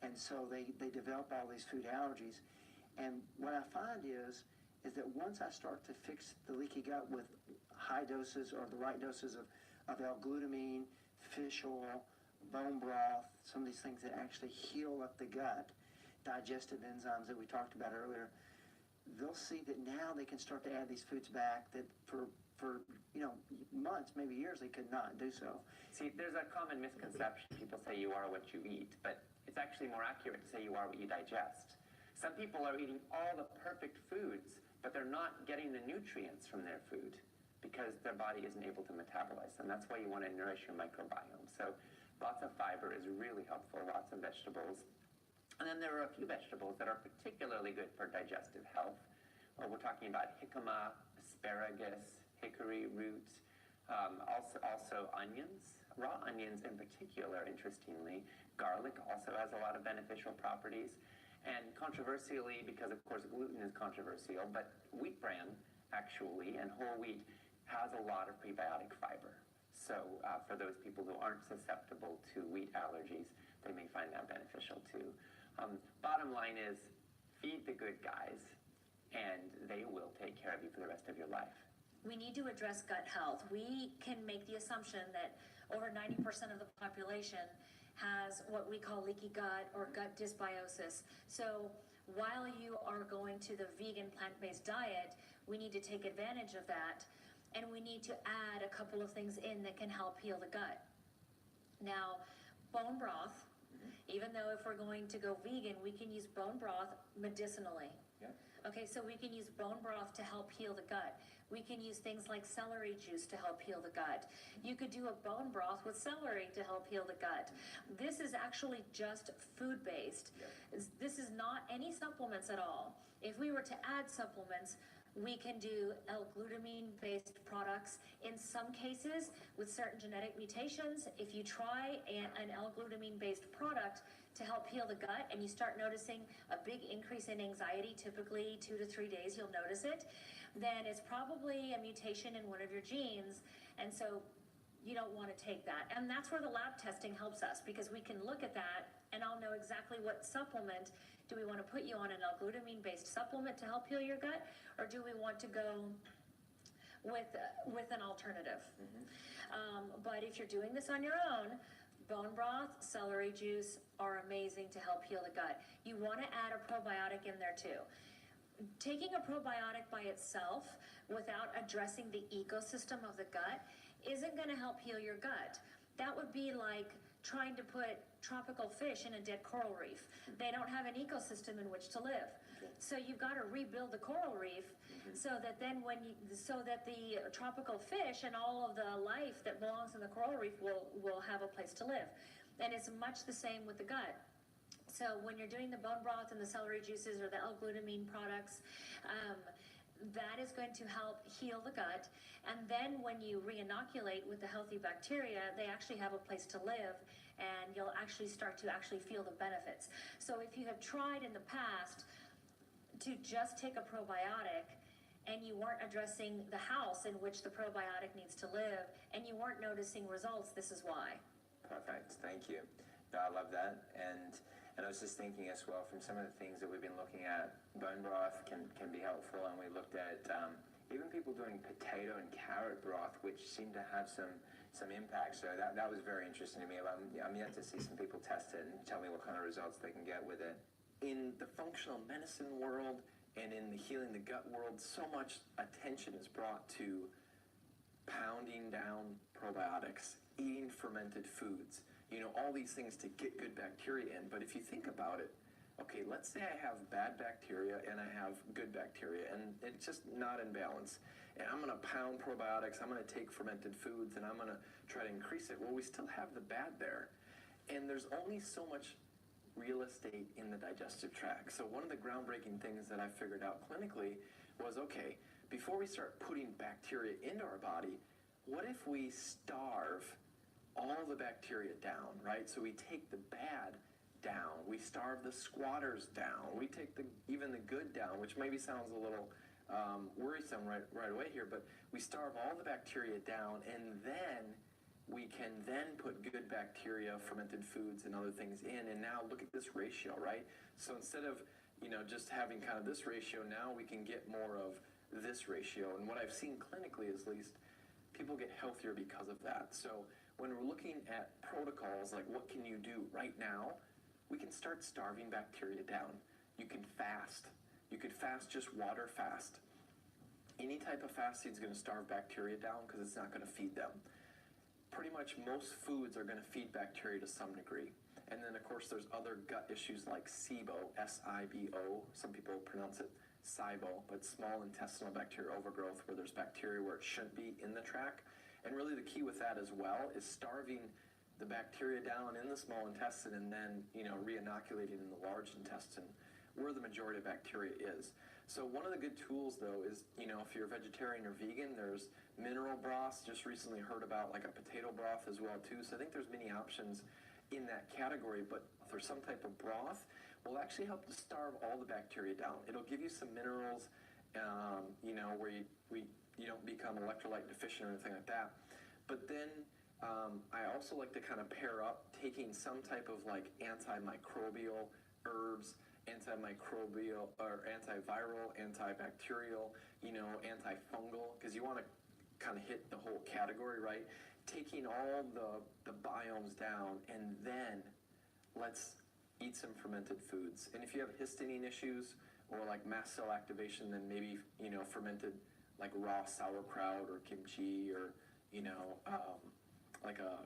and so they develop all these food allergies. And what I find is that once I start to fix the leaky gut with high doses or the right doses of L-glutamine, fish oil, bone broth, some of these things that actually heal up the gut, digestive enzymes that we talked about earlier, they'll see that now they can start to add these foods back that for months, maybe years, they could not do so. See, there's a common misconception. People say you are what you eat, but it's actually more accurate to say you are what you digest. Some people are eating all the perfect foods, but they're not getting the nutrients from their food because their body isn't able to metabolize them. That's why you want to nourish your microbiome. So lots of fiber is really helpful, lots of vegetables. And then there are a few vegetables that are particularly good for digestive health. We're talking about jicama, asparagus, hickory root, also onions, raw onions in particular, interestingly. Garlic also has a lot of beneficial properties. And controversially, because of course gluten is controversial, but wheat bran actually, and whole wheat, has a lot of prebiotic fiber. So for those people who aren't susceptible to wheat allergies, they may find that beneficial too. Bottom line is, feed the good guys, and they will take care of you for the rest of your life. We need to address gut health. We can make the assumption that over 90% of the population has what we call leaky gut or gut dysbiosis. So while you are going to the vegan plant-based diet, we need to take advantage of that, and we need to add a couple of things in that can help heal the gut. Now, bone broth, even though if we're going to go vegan, we can use bone broth medicinally. Yeah. Okay, so we can use bone broth to help heal the gut. We can use things like celery juice to help heal the gut. You could do a bone broth with celery to help heal the gut. This is actually just food-based. This is not any supplements at all. If we were to add supplements, we can do L-glutamine-based products. In some cases, with certain genetic mutations, if you try an L-glutamine-based product to help heal the gut and you start noticing a big increase in anxiety, typically 2 to 3 days you'll notice it, then it's probably a mutation in one of your genes, and so you don't want to take that. And that's where the lab testing helps us, because we can look at that and I'll know exactly what supplement. Do we want to put you on an L-glutamine-based supplement to help heal your gut, or do we want to go with an alternative? But if you're doing this on your own, bone broth, celery juice are amazing to help heal the gut. You want to add a probiotic in there too. Taking a probiotic by itself without addressing the ecosystem of the gut isn't going to help heal your gut. That would be like trying to put tropical fish in a dead coral reef. They don't have an ecosystem in which to live. So you've got to rebuild the coral reef so that then so that the tropical fish and all of the life that belongs in the coral reef will have a place to live. And it's much the same with the gut. So when you're doing the bone broth and the celery juices or the L-glutamine products, that is going to help heal the gut. And then when you re-inoculate with the healthy bacteria, they actually have a place to live, and you'll actually start to feel the benefits. So if you have tried in the past to just take a probiotic and you weren't addressing the house in which the probiotic needs to live, and you weren't noticing results, this is why. Perfect, thank you. No, I love that. And I was just thinking as well, from some of the things that we've been looking at, bone broth can be helpful, and we looked at even people doing potato and carrot broth, which seem to have some impact. So that was very interesting to me. I'm yet to see some people test it and tell me what kind of results they can get with it. In the functional medicine world and in the healing the gut world, so much attention is brought to pounding down probiotics, eating fermented foods, all these things to get good bacteria in. But if you think about it, okay, let's say I have bad bacteria and I have good bacteria, and it's just not in balance. And I'm going to pound probiotics, I'm going to take fermented foods, and I'm going to try to increase it. Well, we still have the bad there. And there's only so much real estate in the digestive tract. So one of the groundbreaking things that I figured out clinically was, okay, before we start putting bacteria into our body, what if we starve all the bacteria down, right? So we take the bad down, we starve the squatters down, we take even the good down, which maybe sounds a little worrisome right away here, but we starve all the bacteria down, and then we can then put good bacteria, fermented foods, and other things in, and now look at this ratio, right? So instead of just having kind of this ratio, now we can get more of this ratio. And what I've seen clinically, at least, people get healthier because of that. So when we're looking at protocols, like what can you do right now, we can start starving bacteria down. You can fast. You could fast just water fast. Any type of fasting is going to starve bacteria down because it's not going to feed them. Pretty much most foods are going to feed bacteria to some degree. And then, of course, there's other gut issues like SIBO, S-I-B-O. Some people pronounce it SIBO, but small intestinal bacterial overgrowth, where there's bacteria where it shouldn't be in the tract. And really the key with that as well is starving the bacteria down in the small intestine and then, re-inoculating in the large intestine where the majority of bacteria is. So one of the good tools, though, is, if you're vegetarian or vegan, there's mineral broths. Just recently heard about like a potato broth as well, too. So I think there's many options in that category, but for some type of broth will actually help to starve all the bacteria down. It'll give you some minerals, where you don't become electrolyte deficient or anything like that. But then I also like to kind of pair up taking some type of like antimicrobial herbs, antimicrobial or antiviral, antibacterial, antifungal, because you want to kind of hit the whole category, right? Taking all the biomes down, and then let's eat some fermented foods. And if you have histamine issues or like mast cell activation, then maybe, fermented like raw sauerkraut or kimchi or, like a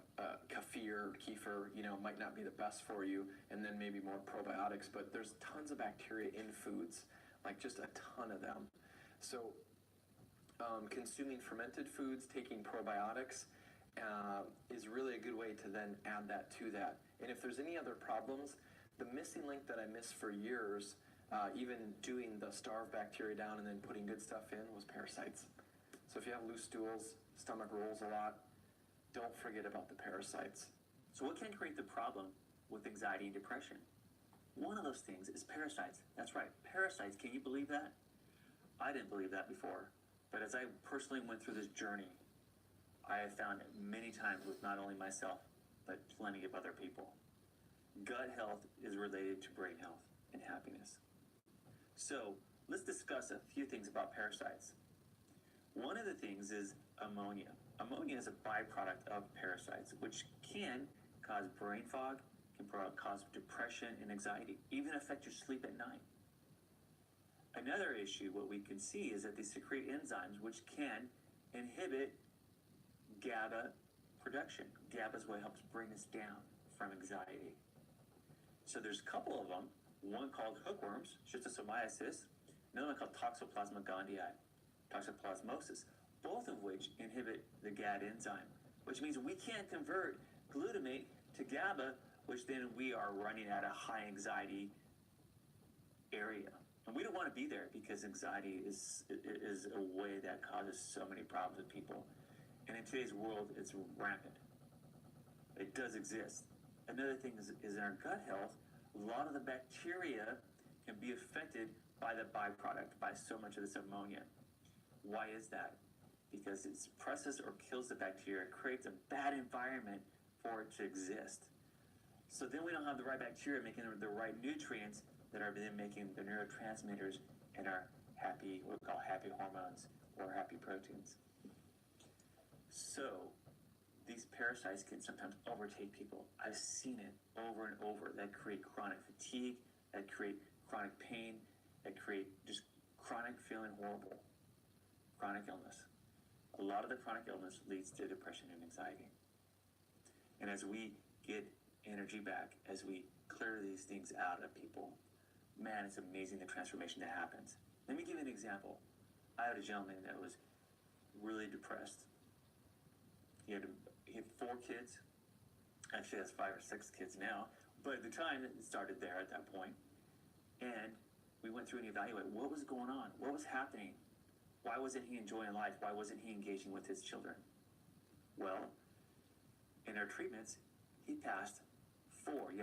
kefir, might not be the best for you, and then maybe more probiotics. But there's tons of bacteria in foods like just a ton of them. So consuming fermented foods, taking probiotics is really a good way to then add that to that. And if there's any other problems, the missing link that I missed for years, even doing the starve bacteria down and then putting good stuff in, was parasites. So if you have loose stools, stomach rolls a lot, don't forget about the parasites. So what can create the problem with anxiety and depression? One of those things is parasites. That's right, parasites. Can you believe that? I didn't believe that before. But as I personally went through this journey, I have found it many times with not only myself, but plenty of other people. Gut health is related to brain health and happiness. So let's discuss a few things about parasites. One of the things is ammonia. Ammonia is a byproduct of parasites, which can cause brain fog, can cause depression and anxiety, even affect your sleep at night. Another issue, what we can see, is that they secrete enzymes which can inhibit GABA production. GABA is what helps bring us down from anxiety. So there's a couple of them, one called hookworms, schistosomiasis, another one called Toxoplasma gondii, toxoplasmosis, both of which inhibit the GAD enzyme, which means we can't convert glutamate to GABA, which then we are running at a high anxiety area. And we don't want to be there because anxiety is a way that causes so many problems with people. And in today's world, it's rampant. It does exist. Another thing is in our gut health, a lot of the bacteria can be affected by the byproduct, by so much of this ammonia. Why is that? Because it suppresses or kills the bacteria, creates a bad environment for it to exist. So then we don't have the right bacteria making the right nutrients that are then making the neurotransmitters and our happy, what we call happy hormones or happy proteins. So these parasites can sometimes overtake people. I've seen it over and over. That create chronic fatigue, that create chronic pain, that create just chronic feeling horrible, chronic illness. A lot of the chronic illness leads to depression and anxiety. And as we get energy back, as we clear these things out of people, man, it's amazing the transformation that happens. Let me give you an example. I had a gentleman that was really depressed. He had 4 kids. Actually, has 5 or 6 kids now. But at the time, it started there at that point. And we went through and evaluated what was going on, what was happening. Why wasn't he enjoying life? Why wasn't he engaging with his children? Well, in our treatments, he passed 4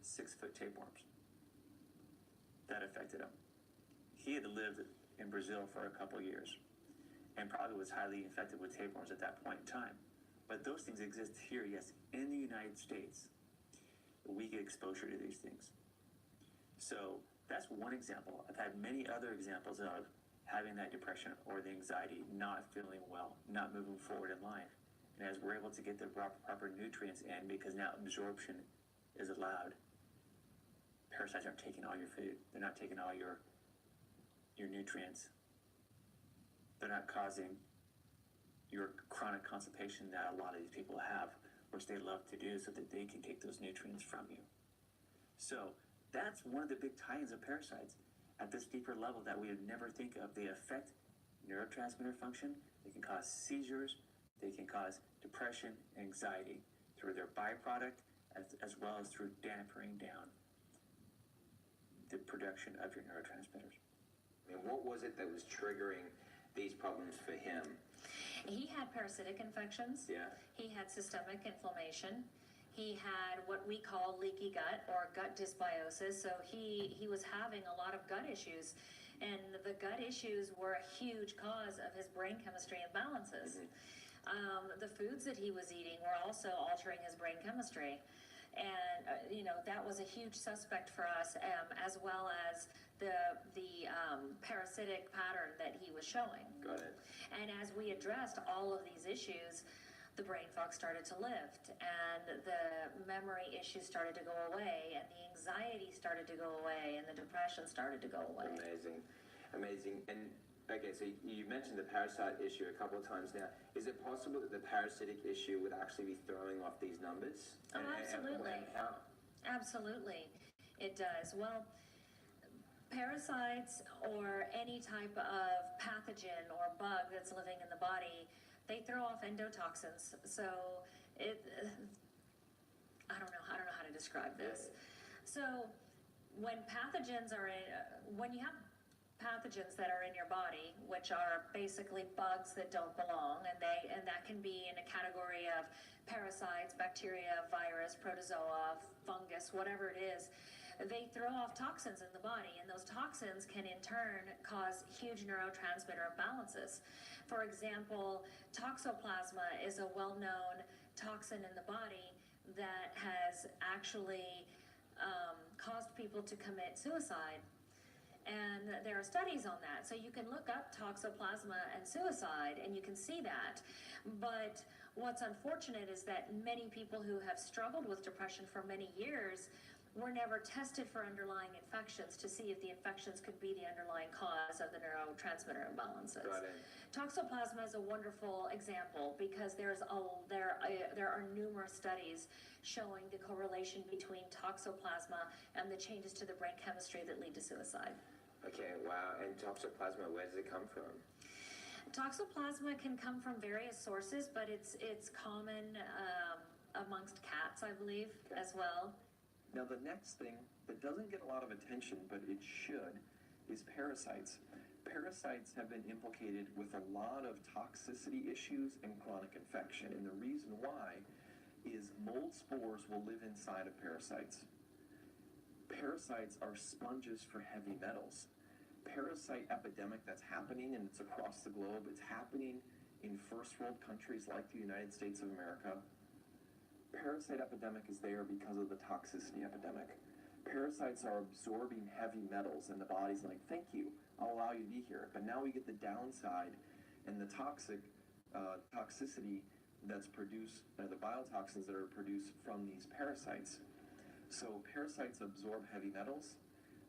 6-foot tapeworms. That affected him. He had lived in Brazil for a couple years and probably was highly infected with tapeworms at that point in time. But those things exist here, yes, in the United States. We get exposure to these things. So that's one example. I've had many other examples of having that depression or the anxiety, not feeling well, not moving forward in life. And as we're able to get the proper nutrients in, because now absorption is allowed, parasites aren't taking all your food. They're not taking all your nutrients. They're not causing your chronic constipation that a lot of these people have, which they love to do so that they can take those nutrients from you. So that's one of the big tie-ins of parasites at this deeper level that we would never think of. They affect neurotransmitter function. They can cause seizures. They can cause depression, anxiety through their byproduct as well as through dampening down the production of your neurotransmitters. And what was it that was triggering these problems for him? He had parasitic infections. Yeah. He had systemic inflammation. He had what we call leaky gut or gut dysbiosis. So he was having a lot of gut issues. And the gut issues were a huge cause of his brain chemistry imbalances. The foods that he was eating were also altering his brain chemistry. And, that was a huge suspect for us, as well as the parasitic pattern that he was showing. Got it. And as we addressed all of these issues, the brain fog started to lift, and the memory issues started to go away, and the anxiety started to go away, and the depression started to go away. Amazing. And okay, so you mentioned the parasite issue a couple of times now. Is it possible that the parasitic issue would actually be throwing off these numbers? Oh, absolutely. And how? Absolutely, it does. Well, Parasites or any type of pathogen or bug that's living in the body, they throw off endotoxins. So it, I don't know how to describe this. So when pathogens are in, when you have pathogens that are in your body, which are basically bugs that don't belong, and that can be in a category of parasites, bacteria, virus, protozoa, fungus, whatever it is, they throw off toxins in the body, and those toxins can in turn cause huge neurotransmitter imbalances. For example, toxoplasma is a well-known toxin in the body that has actually caused people to commit suicide. And there are studies on that. So you can look up toxoplasma and suicide and you can see that. But what's unfortunate is that many people who have struggled with depression for many years were never tested for underlying infections to see if the infections could be the underlying cause of the neurotransmitter imbalances. Got it. Toxoplasma is a wonderful example because there are numerous studies showing the correlation between toxoplasma and the changes to the brain chemistry that lead to suicide. Okay, wow. And toxoplasma, where does it come from? Toxoplasma can come from various sources, but it's common amongst cats, I believe, as well. Now, the next thing that doesn't get a lot of attention, but it should, is parasites. Parasites have been implicated with a lot of toxicity issues and chronic infection. And the reason why is mold spores will live inside of parasites. Parasites are sponges for heavy metals. Parasite epidemic that's happening, and it's across the globe, it's happening in first world countries like the United States of America. Parasite epidemic is there because of the toxicity epidemic. Parasites are absorbing heavy metals, and the body's like, thank you, I'll allow you to be here. But now we get the downside and the toxicity that's produced, the biotoxins that are produced from these parasites. So parasites absorb heavy metals.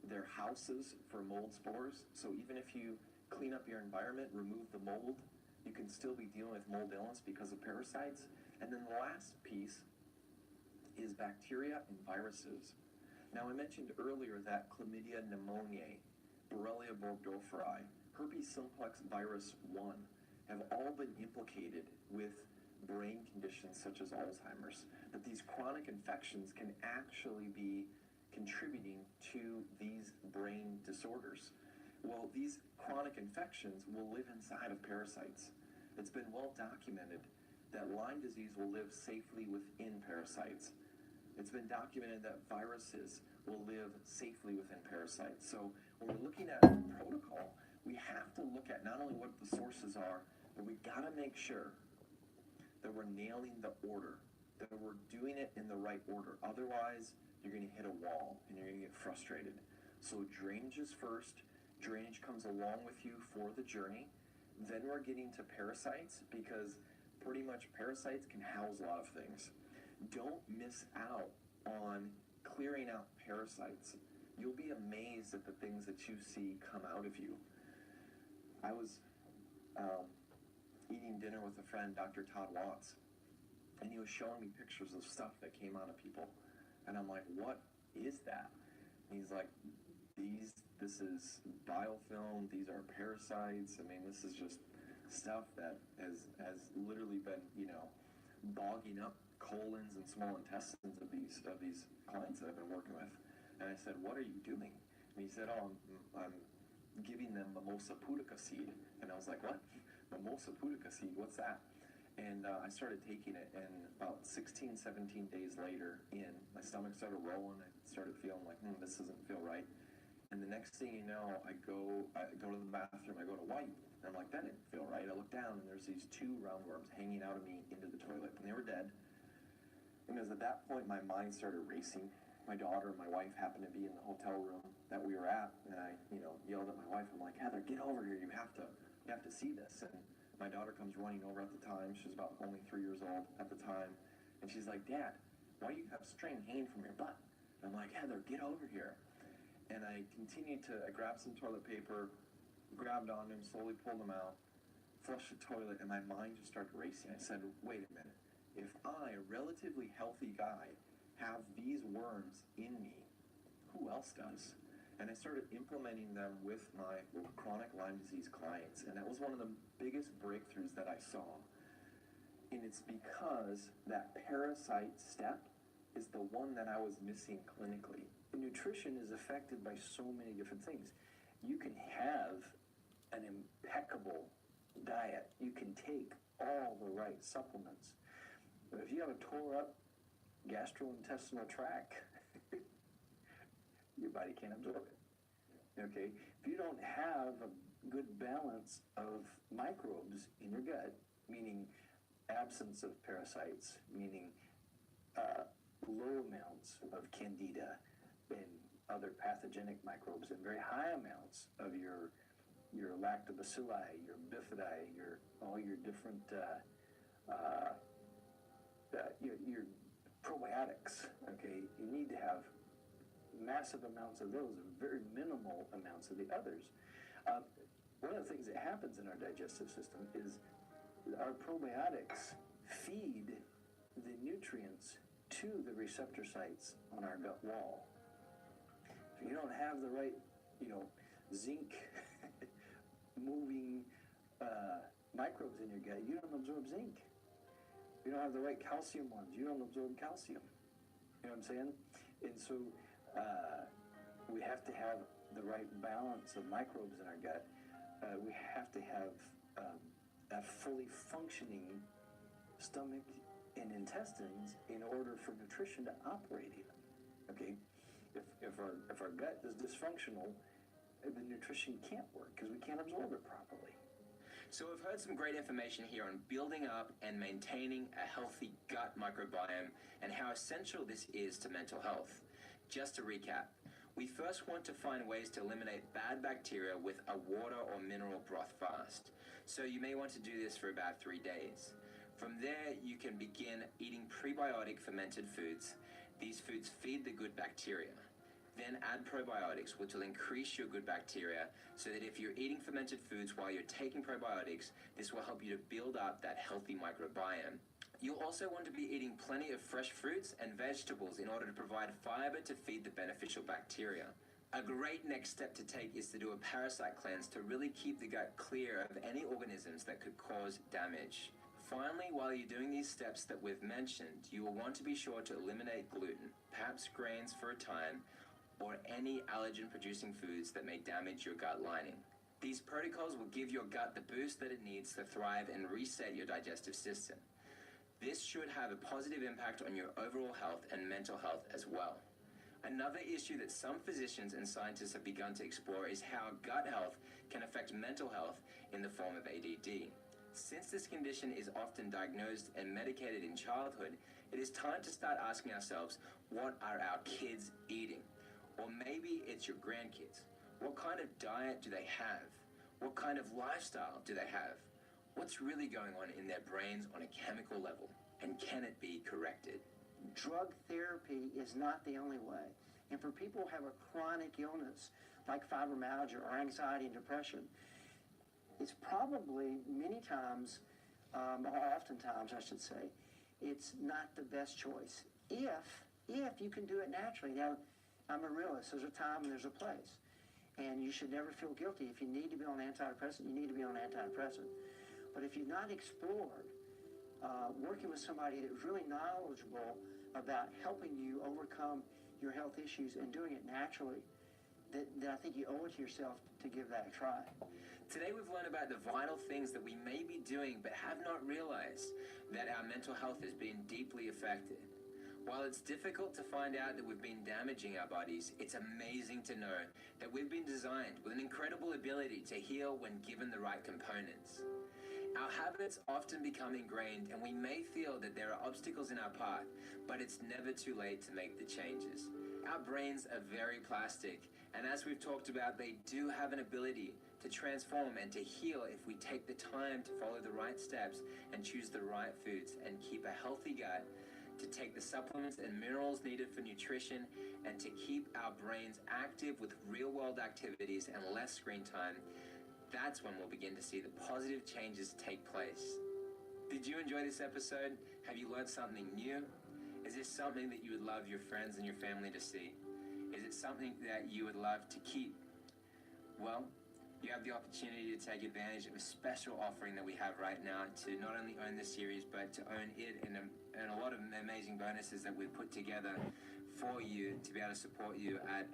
They're houses for mold spores. So even if you clean up your environment, remove the mold, you can still be dealing with mold illness because of parasites. And then the last piece is bacteria and viruses. Now, I mentioned earlier that chlamydia pneumoniae, Borrelia burgdorferi, herpes simplex virus 1 have all been implicated with brain conditions such as Alzheimer's. That these chronic infections can actually be contributing to these brain disorders. Well, these chronic infections will live inside of parasites. It's been well documented that Lyme disease will live safely within parasites. It's been documented that viruses will live safely within parasites. So when we're looking at protocol, we have to look at not only what the sources are, but we gotta make sure that we're nailing the order, that we're doing it in the right order. Otherwise, you're gonna hit a wall and you're gonna get frustrated. So drainage is first. Drainage comes along with you for the journey. Then we're getting to parasites because pretty much parasites can house a lot of things. Don't miss out on clearing out parasites. You'll be amazed at the things that you see come out of you. I was eating dinner with a friend, Dr. Todd Watts, and he was showing me pictures of stuff that came out of people. And I'm like, what is that? And he's like, this is biofilm, these are parasites. I mean, this is just stuff that has literally been, bogging up colons and small intestines of these clients that I've been working with. And I said, what are you doing? And he said, oh, I'm giving them mimosa pudica seed. And I was like, what? Mimosa pudica seed, what's that? And I started taking it, and about 16, 17 days later my stomach started rolling. I started feeling like, this doesn't feel right. And the next thing you know, I go to the bathroom, I go to wipe, and I'm like, that didn't feel right. I look down, and there's these 2 roundworms hanging out of me into the toilet, and they were dead. And it was at that point my mind started racing. My daughter and my wife happened to be in the hotel room that we were at, and I, yelled at my wife. I'm like, Heather, get over here. You have to see this. And my daughter comes running over at the time. She was about only 3 years old at the time, and she's like, Dad, why do you have string hanging from your butt? And I'm like, Heather, get over here. And I grabbed some toilet paper, grabbed on them, slowly pulled them out, flushed the toilet, and my mind just started racing. I said, wait a minute. If I, a relatively healthy guy, have these worms in me, who else does? And I started implementing them with my chronic Lyme disease clients. And that was one of the biggest breakthroughs that I saw. And it's because that parasite step is the one that I was missing clinically. Nutrition is affected by so many different things. You can have an impeccable diet. You can take all the right supplements. But if you have a tore up gastrointestinal tract, your body can't absorb it. Okay? If you don't have a good balance of microbes in your gut, meaning absence of parasites, meaning low amounts of candida and other pathogenic microbes, and very high amounts of your lactobacilli, your bifidi, all your different your probiotics. Okay, you need to have massive amounts of those and very minimal amounts of the others. One of the things that happens in our digestive system is our probiotics feed the nutrients to the receptor sites on our gut wall. If you don't have the right, zinc moving microbes in your gut, you don't absorb zinc. If you don't have the right calcium ones, you don't absorb calcium. You know what I'm saying? And so we have to have the right balance of microbes in our gut. We have to have a fully functioning stomach and intestines in order for nutrition to operate even. Okay? If our gut is dysfunctional, the nutrition can't work because we can't absorb it properly. So we've heard some great information here on building up and maintaining a healthy gut microbiome and how essential this is to mental health. Just to recap, we first want to find ways to eliminate bad bacteria with a water or mineral broth fast. So you may want to do this for about 3 days. From there, you can begin eating prebiotic fermented foods. These foods feed the good bacteria. Then add probiotics, which will increase your good bacteria, so that if you're eating fermented foods while you're taking probiotics, this will help you to build up that healthy microbiome. You'll also want to be eating plenty of fresh fruits and vegetables in order to provide fiber to feed the beneficial bacteria. A great next step to take is to do a parasite cleanse to really keep the gut clear of any organisms that could cause damage. Finally, while you're doing these steps that we've mentioned, you will want to be sure to eliminate gluten, perhaps grains for a time, or any allergen-producing foods that may damage your gut lining. These protocols will give your gut the boost that it needs to thrive and reset your digestive system. This should have a positive impact on your overall health and mental health as well. Another issue that some physicians and scientists have begun to explore is how gut health can affect mental health in the form of ADD. Since this condition is often diagnosed and medicated in childhood, it is time to start asking ourselves, what are our kids eating? Or maybe it's your grandkids. What kind of diet do they have? What kind of lifestyle do they have? What's really going on in their brains on a chemical level? And can it be corrected? Drug therapy is not the only way. And for people who have a chronic illness like fibromyalgia or anxiety and depression, it's probably many times, or oftentimes I should say, it's not the best choice. If you can do it naturally. Now, I'm a realist. There's a time and there's a place. And you should never feel guilty. If you need to be on antidepressant, you need to be on antidepressant. But if you've not explored working with somebody that's really knowledgeable about helping you overcome your health issues and doing it naturally, then I think you owe it to yourself to give that a try. Today we've learned about the vital things that we may be doing but have not realized that our mental health is being deeply affected. While it's difficult to find out that we've been damaging our bodies, it's amazing to know that we've been designed with an incredible ability to heal when given the right components. Our habits often become ingrained and we may feel that there are obstacles in our path, but it's never too late to make the changes. Our brains are very plastic, and as we've talked about, they do have an ability to transform and to heal if we take the time to follow the right steps and choose the right foods and keep a healthy gut, to take the supplements and minerals needed for nutrition, and to keep our brains active with real-world activities and less screen time. That's when we'll begin to see the positive changes take place. Did you enjoy this episode? Have you learned something new? Is this something that you would love your friends and your family to see? Is it something that you would love to keep? Well, you have the opportunity to take advantage of a special offering that we have right now to not only own the series, but to own it and a lot of amazing bonuses that we've put together for you to be able to support you at